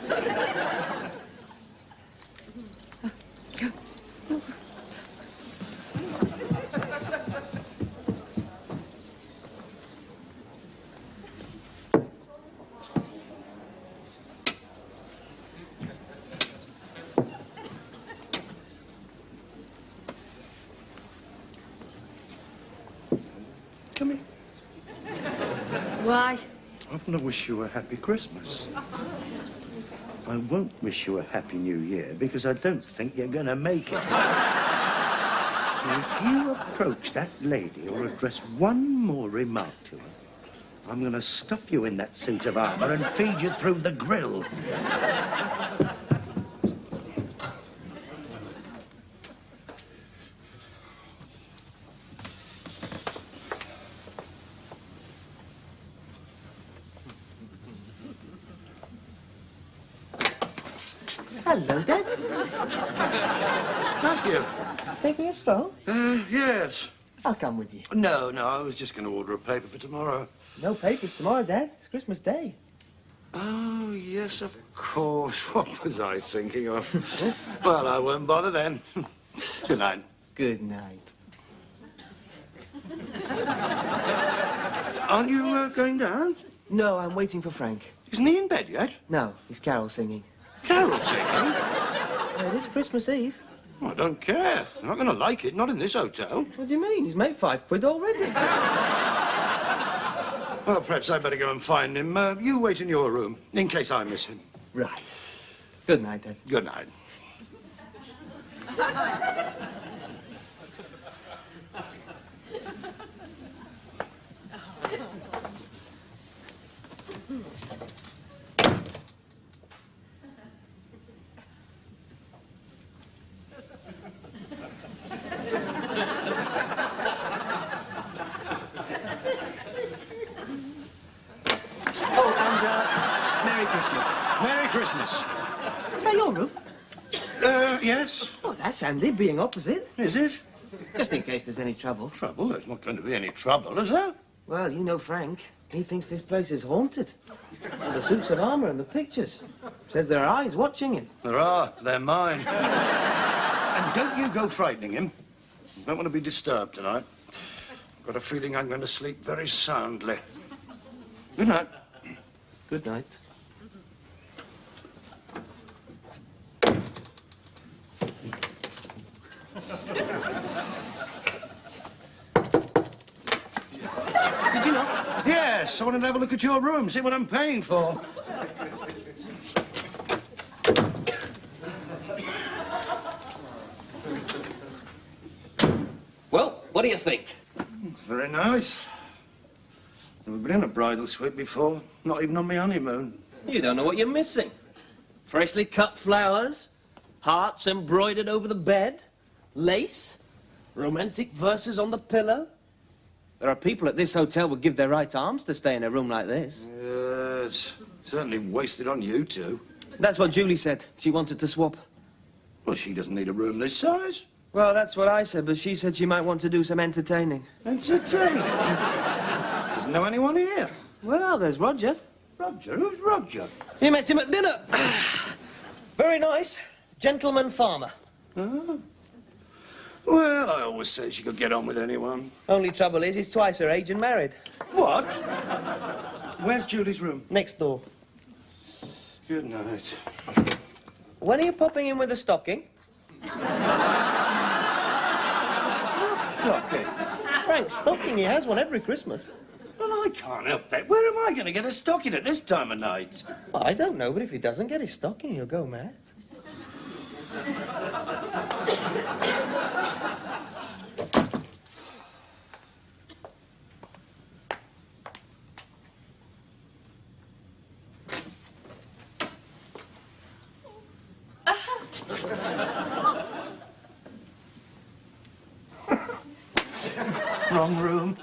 Come here. Why? I want to wish you a happy Christmas. I won't wish you a happy New Year because I don't think you're going to make it. Now, if you approach that lady or address one more remark to her, I'm going to stuff you in that suit of armour and feed you through the grill. Hello, Dad. Matthew. Taking a stroll? Yes. I'll come with you. No, I was just going to order a paper for tomorrow. No papers tomorrow, Dad. It's Christmas Day. Oh, yes, of course. What was I thinking of? Well, I won't bother then. Good night. Good night. Aren't you going down? No, I'm waiting for Frank. Isn't he in bed yet? No, he's carol singing. Carol singing? Well, it is Christmas Eve. I don't care. I'm not going to like it. Not in this hotel. What do you mean? He's made £5 already. Well, perhaps I'd better go and find him. You wait in your room, in case I miss him. Right. Good night, Dad. Good night. Oh, and, Merry Christmas. Merry Christmas. Is that your room? Yes. Oh, that's handy, being opposite. Is it? Just in case there's any trouble. Trouble? There's not going to be any trouble, is there? Well, you know Frank. He thinks this place is haunted. There's the suits of armour and the pictures. Says there are eyes watching him. There are. They're mine. And don't you go frightening him. I don't want to be disturbed tonight. I've got a feeling I'm going to sleep very soundly. Good night. Good night. Did you know? Yes, I wanted to have a look at your room, see what I'm paying for. Well, what do you think? Very nice. Never been in a bridal suite before, not even on my honeymoon. You don't know what you're missing. Freshly cut flowers, hearts embroidered over the bed, lace, romantic verses on the pillow. There are people at this hotel would give their right arms to stay in a room like this. Yes, certainly wasted on you two. That's what Julie said. She wanted to swap. Well, she doesn't need a room this size. Well, that's what I said, but she said she might want to do some entertaining. Entertaining? Doesn't know anyone here. Well, there's Roger. Roger? Who's Roger? You met him at dinner. Very nice. Gentleman farmer. Oh. Well, I always said she could get on with anyone. Only trouble is he's twice her age and married. What? Where's Julie's room? Next door. Good night. When are you popping in with a stocking? Stocking? Frank's stocking. He has one every Christmas. Well, I can't help that. Where am I going to get a stocking at this time of night? I don't know, but if he doesn't get his stocking, he'll go mad. Wrong room.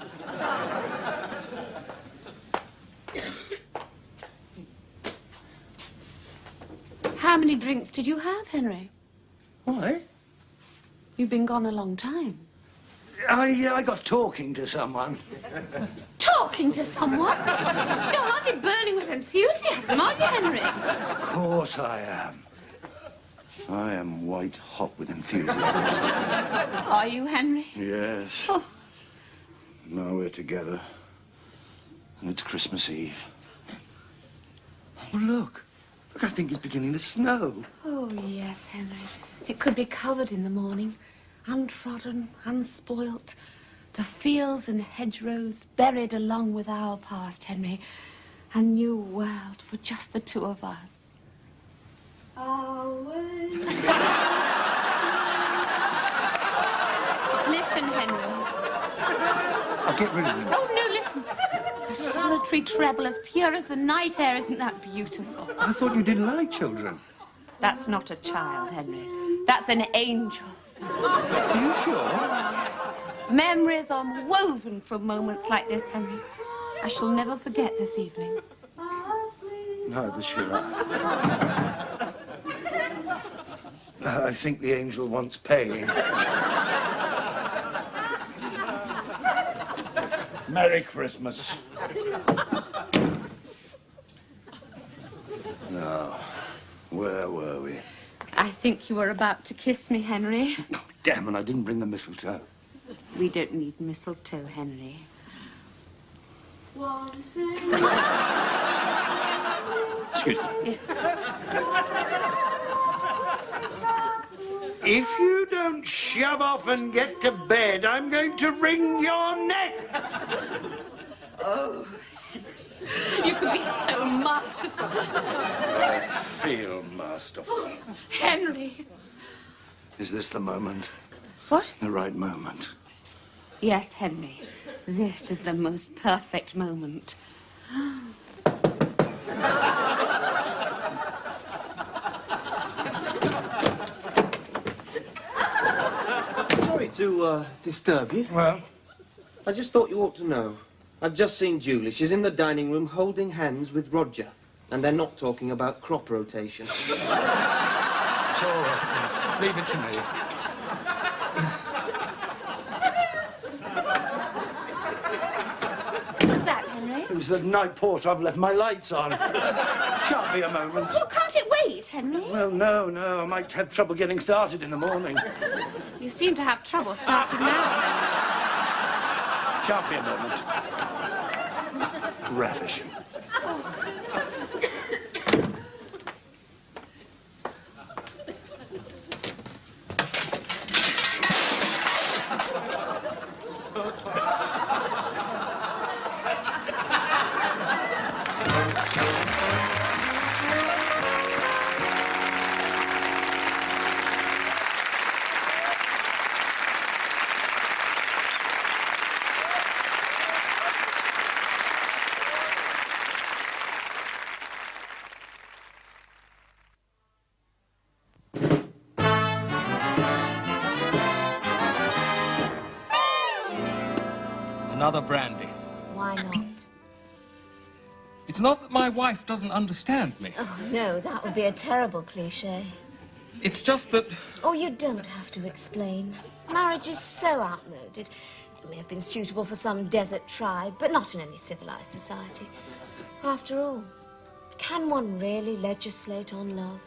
How many drinks did you have, Henry? Why? You've been gone a long time. I got talking to someone. Talking to someone? You're hardly burning with enthusiasm, are you, Henry? Of course I am. I am white hot with enthusiasm. Are you, Henry? Yes. Oh. Now we're together. And it's Christmas Eve. Oh, look. Look, I think it's beginning to snow. Oh, yes, Henry. It could be covered in the morning. Untrodden, unspoilt. The fields and hedgerows buried along with our past, Henry. A new world for just the two of us. Listen, Henry. I'll get rid of him. Oh, no, listen. A solitary treble as pure as the night air. Isn't that beautiful? I thought you didn't like children. That's not a child, Henry. That's an angel. Are you sure? Memories are woven from moments like this, Henry. I shall never forget this evening. Neither shall I. I think the angel wants paying. Merry Christmas. Now, where were we? I think you were about to kiss me, Henry. Oh, damn, and I didn't bring the mistletoe. We don't need mistletoe, Henry. Excuse me. Yes. If you don't shove off and get to bed, I'm going to wring your neck. Oh, Henry. You could be so masterful. I feel masterful. Henry. Is this the moment? What? The right moment. Yes, Henry. This is the most perfect moment. Sorry to disturb you. Well? I just thought you ought to know. I've just seen Julie. She's in the dining room holding hands with Roger. And they're not talking about crop rotation. It's all right. Leave it to me. What was that, Henry? It was the night porter. I've left my lights on. Shan't be a moment. Well, can't it wait, Henry? Well, no. I might have trouble getting started in the morning. You seem to have trouble starting now. Shan't be a moment. Ravishing. Another brandy. Why not? It's not that my wife doesn't understand me. Oh, no, that would be a terrible cliché. It's just that... Oh, you don't have to explain. Marriage is so outmoded. It may have been suitable for some desert tribe, but not in any civilized society. After all, can one really legislate on love?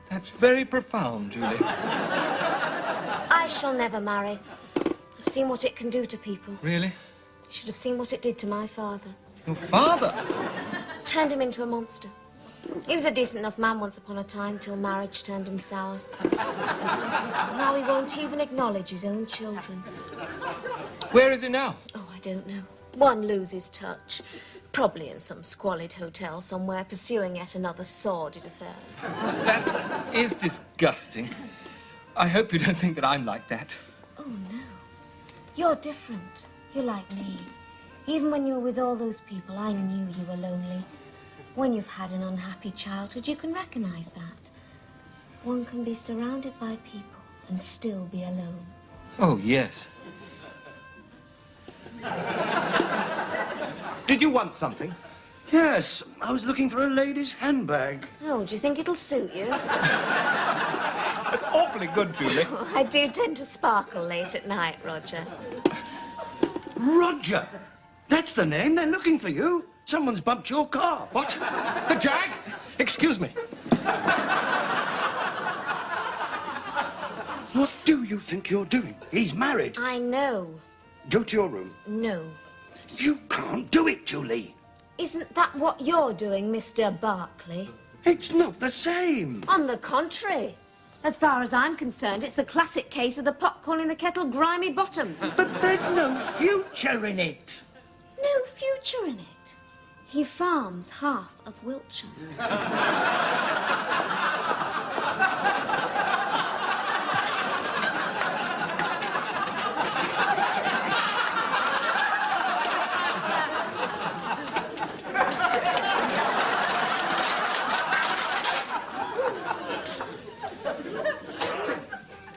That's very profound, Julie. I shall never marry. I've seen what it can do to people. Really? You should have seen what it did to my father. Your father? Turned him into a monster. He was a decent enough man once upon a time, till marriage turned him sour. Now he won't even acknowledge his own children. Where is he now? Oh, I don't know. One loses touch. Probably in some squalid hotel somewhere, pursuing yet another sordid affair. That is disgusting. I hope you don't think that I'm like that. Oh, no. You're different. You're like me. Even when you were with all those people, I knew you were lonely. When you've had an unhappy childhood, you can recognize that. One can be surrounded by people and still be alone. Oh, yes. Did you want something? Yes, I was looking for a lady's handbag. Oh, do you think it'll suit you? That's awfully good, Julie. Oh, I do tend to sparkle late at night, Roger. Roger! That's the name. They're looking for you. Someone's bumped your car. What? The Jag? Excuse me. What do you think you're doing? He's married. I know. Go to your room. No. You can't do it, Julie. Isn't that what you're doing, Mr. Barclay? It's not the same. On the contrary. As far as I'm concerned, it's the classic case of the pot calling the kettle grimy bottom. But there's no future in it. No future in it. He farms half of Wiltshire.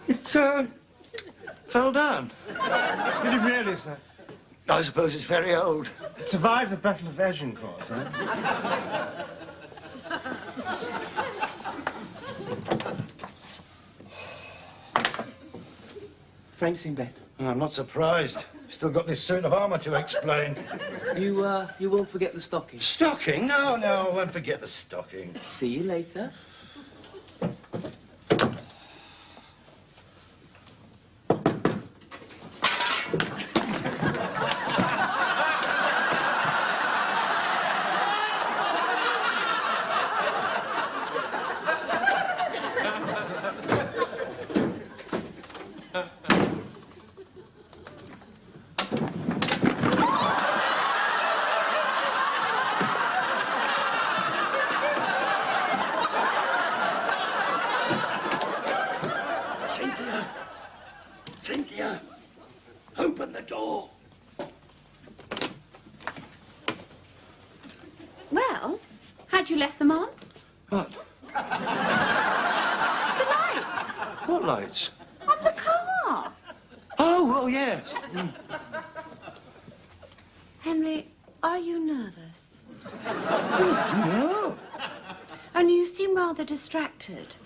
It, fell down. Did it really, sir? I suppose it's very old. It survived the Battle of Agincourt, eh? Frank's in bed. I'm not surprised. Still got this suit of armour to explain. You won't forget the stocking. Stocking? No, I won't forget the stocking. See you later. Cynthia! Cynthia! Open the door. Well, had you left them on? What? The lights What lights? on the car. Oh, yes. Henry, are you nervous? No. And you seem rather distracted.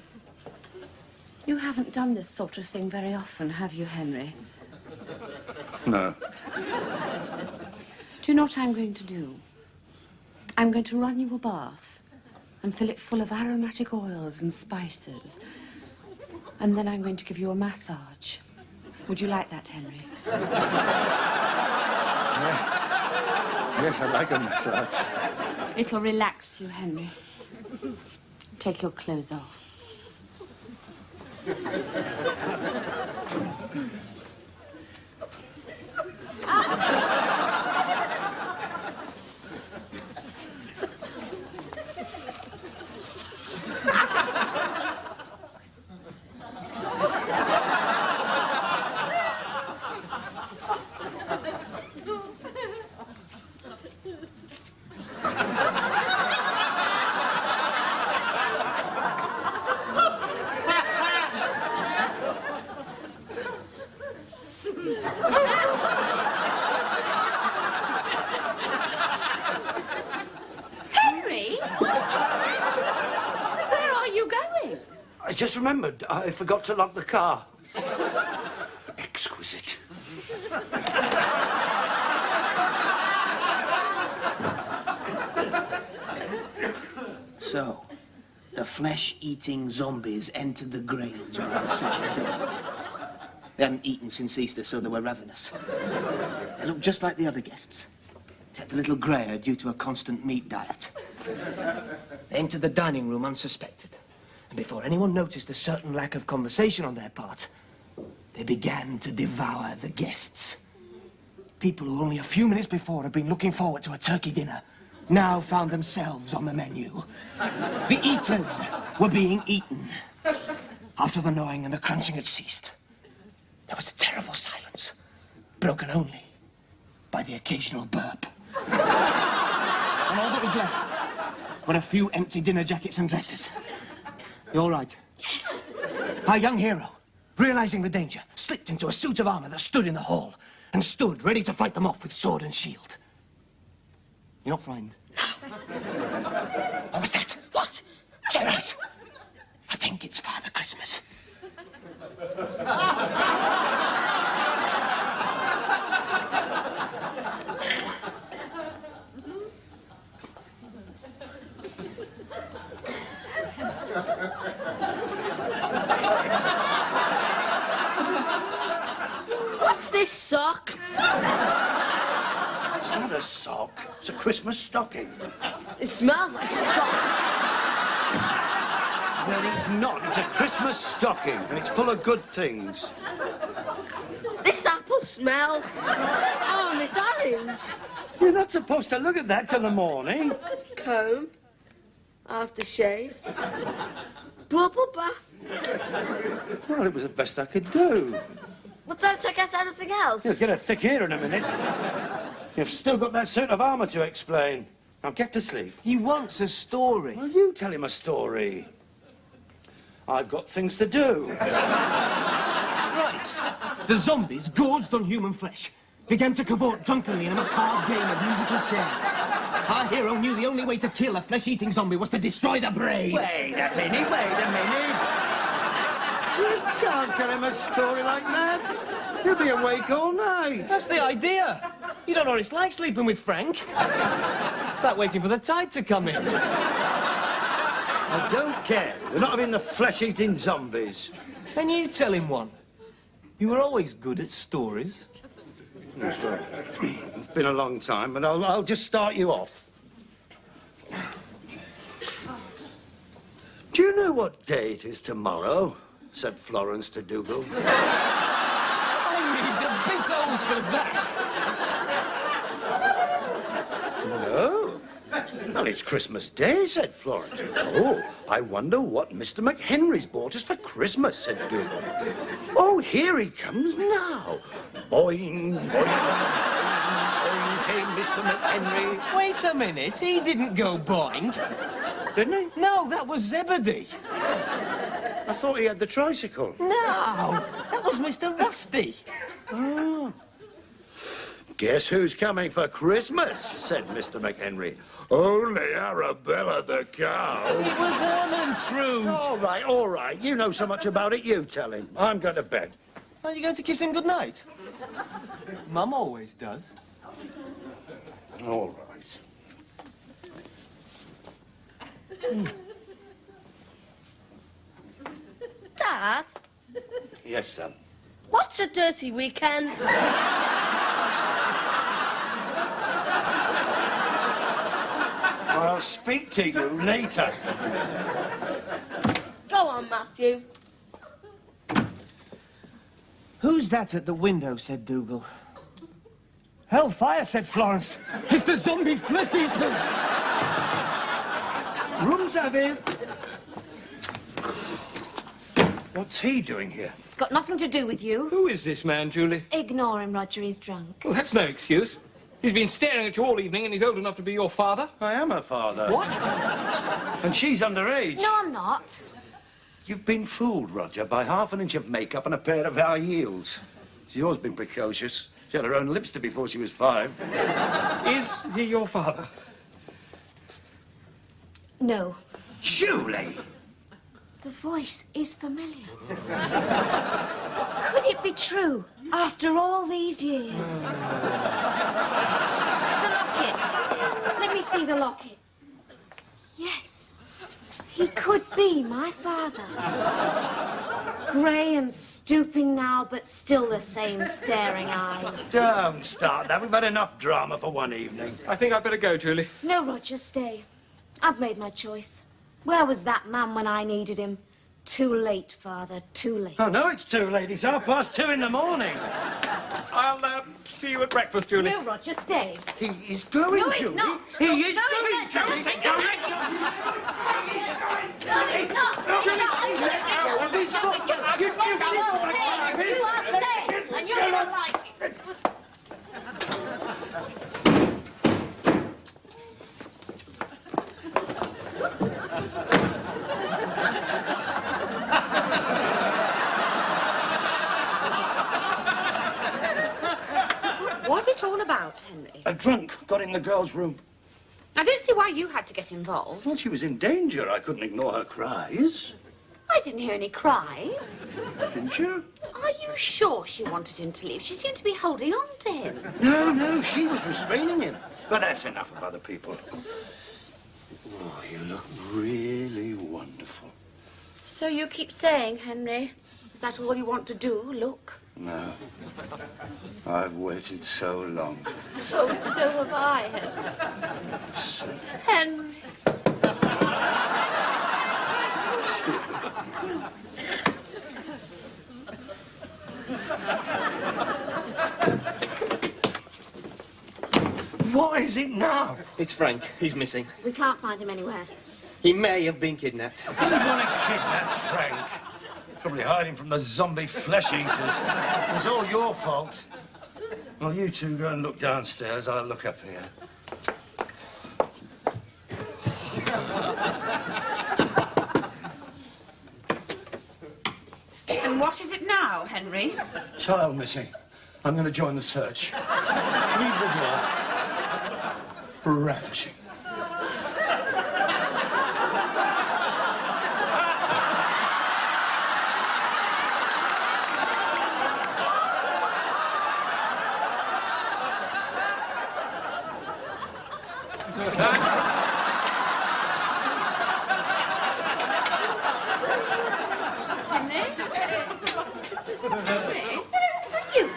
You haven't done this sort of thing very often, have you, Henry? No. Do you know what I'm going to do? I'm going to run you a bath and fill it full of aromatic oils and spices. And then I'm going to give you a massage. Would you like that, Henry? Yes, I'd like a massage. It'll relax you, Henry. Take your clothes off. just remembered. I forgot to lock the car. Exquisite. So, the flesh-eating zombies entered the Grange by the side door. They hadn't eaten since Easter, so they were ravenous. They looked just like the other guests, except a little greyer due to a constant meat diet. They entered the dining room unsuspected, and before anyone noticed a certain lack of conversation on their part, they began to devour the guests. People who only a few minutes before had been looking forward to a turkey dinner now found themselves on the menu. The eaters were being eaten. After the gnawing and the crunching had ceased, there was a terrible silence, broken only by the occasional burp. And all that was left were a few empty dinner jackets and dresses. You all right? Yes. Our young hero, realizing the danger, slipped into a suit of armor that stood in the hall and stood ready to fight them off with sword and shield. You're not frightened? No. What was that? What? Shut your eyes. I think it's Father Christmas. What's this sock? It's not a sock. It's a Christmas stocking. It smells like a sock. No, it's not. It's a Christmas stocking, and it's full of good things. This apple smells. Oh, and this orange. You're not supposed to look at that till the morning. Comb. Aftershave. Bubble bath. Well, it was the best I could do. Well, don't I get anything else? You'll get a thick ear in a minute. You've still got that suit of armour to explain. Now get to sleep. He wants a story. Well, you tell him a story. I've got things to do. Right. The zombies, gorged on human flesh, began to cavort drunkenly in a macabre game of musical chairs. Our hero knew the only way to kill a flesh-eating zombie was to destroy the brain. Wait a minute. You can't tell him a story like that. He'll be awake all night. That's the idea. You don't know what it's like sleeping with Frank. It's like waiting for the tide to come in. I don't care. We're not having the flesh-eating zombies. And you tell him one. You were always good at stories. It's been a long time, but I'll just start you off. Do you know what day it is tomorrow? Said Florence to Dougal. He's a bit old for that. No. Well, it's Christmas Day, said Florence. Oh, I wonder what Mr. McHenry's bought us for Christmas, said Dougal. Oh, here he comes now. Boing, boing, boing came Mr. McHenry. Wait a minute, he didn't go boing. Didn't he? No, that was Zebedee. I thought he had the tricycle. No, that was Mr. Rusty. Oh. Guess who's coming for Christmas, said Mr. McHenry. Only Arabella the cow. It was Ermentrude. All right. You know so much about it, you tell him. I'm going to bed. Are you going to kiss him goodnight? Mum always does. All right. Dad, Yes, son. what's a dirty weekend? I'll speak to you later. Go on, Matthew. Who's that at the window, said Dougal. Hellfire, said Florence. It's the zombie flesh eaters. Room service. What's he doing here? It's got nothing to do with you. Who is this man, Julie? Ignore him, Roger. He's drunk. Well, that's no excuse. He's been staring at you all evening and he's old enough to be your father. I am her father. What? And she's underage. No, I'm not. You've been fooled, Roger, by half an inch of makeup and a pair of high heels. She's always been precocious. She had her own lipstick before she was 5. Is he your father? No. Julie! The voice is familiar. Could it be true after all these years? The locket. Let me see the locket. Yes, he could be my father. Grey and stooping now, but still the same staring eyes. Don't start that. We've had enough drama for one evening. I think I'd better go, Julie. No, Roger, stay. I've made my choice. Where was that man when I needed him? Too late, Father, too late. Oh, no, it's too late. It's 2:30 in the morning. I'll see you at breakfast, Julie. No, Roger, stay. He is going, No, he's Julie. not. He is No, going, he's not. Julie. No, Don't he's let go. No, he's not. Julie, let go of his foot. You You are staying, and you're going to like it. What's it all about, Henry? A drunk got in the girl's room. I don't see why you had to get involved. Well, she was in danger. I couldn't ignore her cries. I didn't hear any cries. Didn't you? Are you sure she wanted him to leave? She seemed to be holding on to him. No, she was restraining him. But that's enough of other people. Oh, you look really wonderful. So you keep saying, Henry. Is that all you want to do, look? No. I've waited so long for this. Oh, so have I, Henry. Henry. What is it now? It's Frank. He's missing. We can't find him anywhere. He may have been kidnapped. Who's going to kidnap Frank? Probably hiding from the zombie flesh eaters. It's all your fault. Well, you two go and look downstairs. I'll look up here. And what is it now, Henry? Child missing. I'm going to join the search. Leave the door. Ravishing. Henry? Henry? Thank you.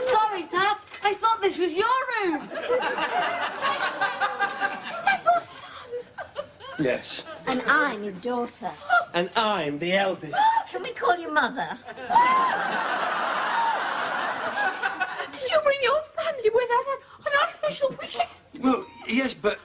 Sorry, Dad. I thought this was your room. Is that your son? Yes. And I'm his daughter. And I'm the eldest. Can we call you Mother? Did you bring your family with us on our special weekend? Well, yes, but...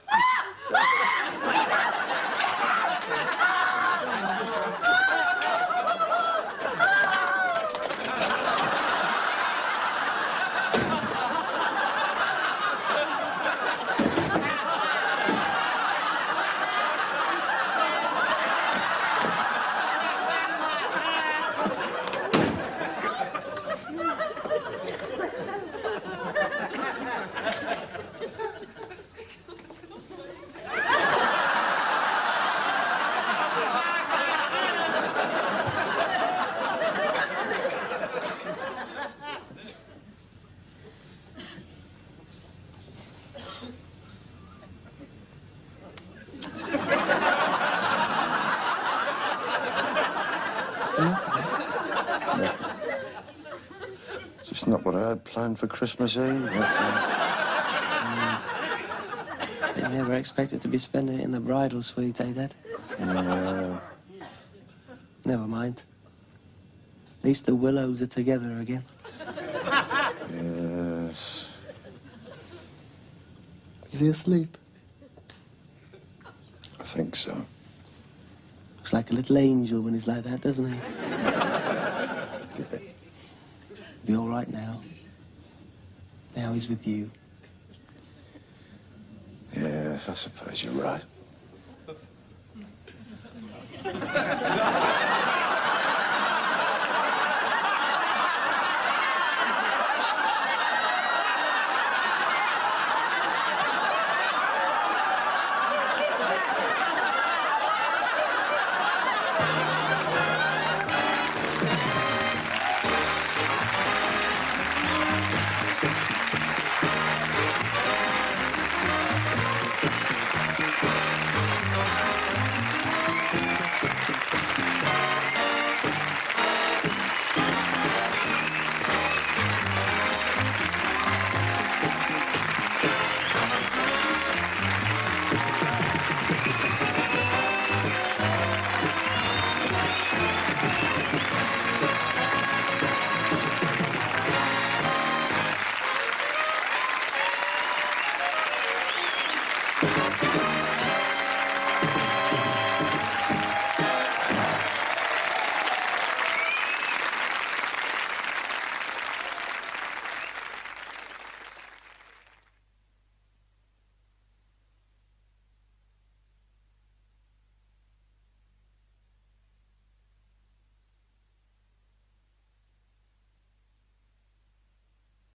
Just not what I had planned for Christmas Eve. You never expected to be spending it in the bridal suite, eh, Dad? No. Never mind. At least the Willows are together again. Yes. Is he asleep? I think so. Looks like a little angel when he's like that, doesn't he? Be all right now. Now he's with you. Yes, I suppose you're right.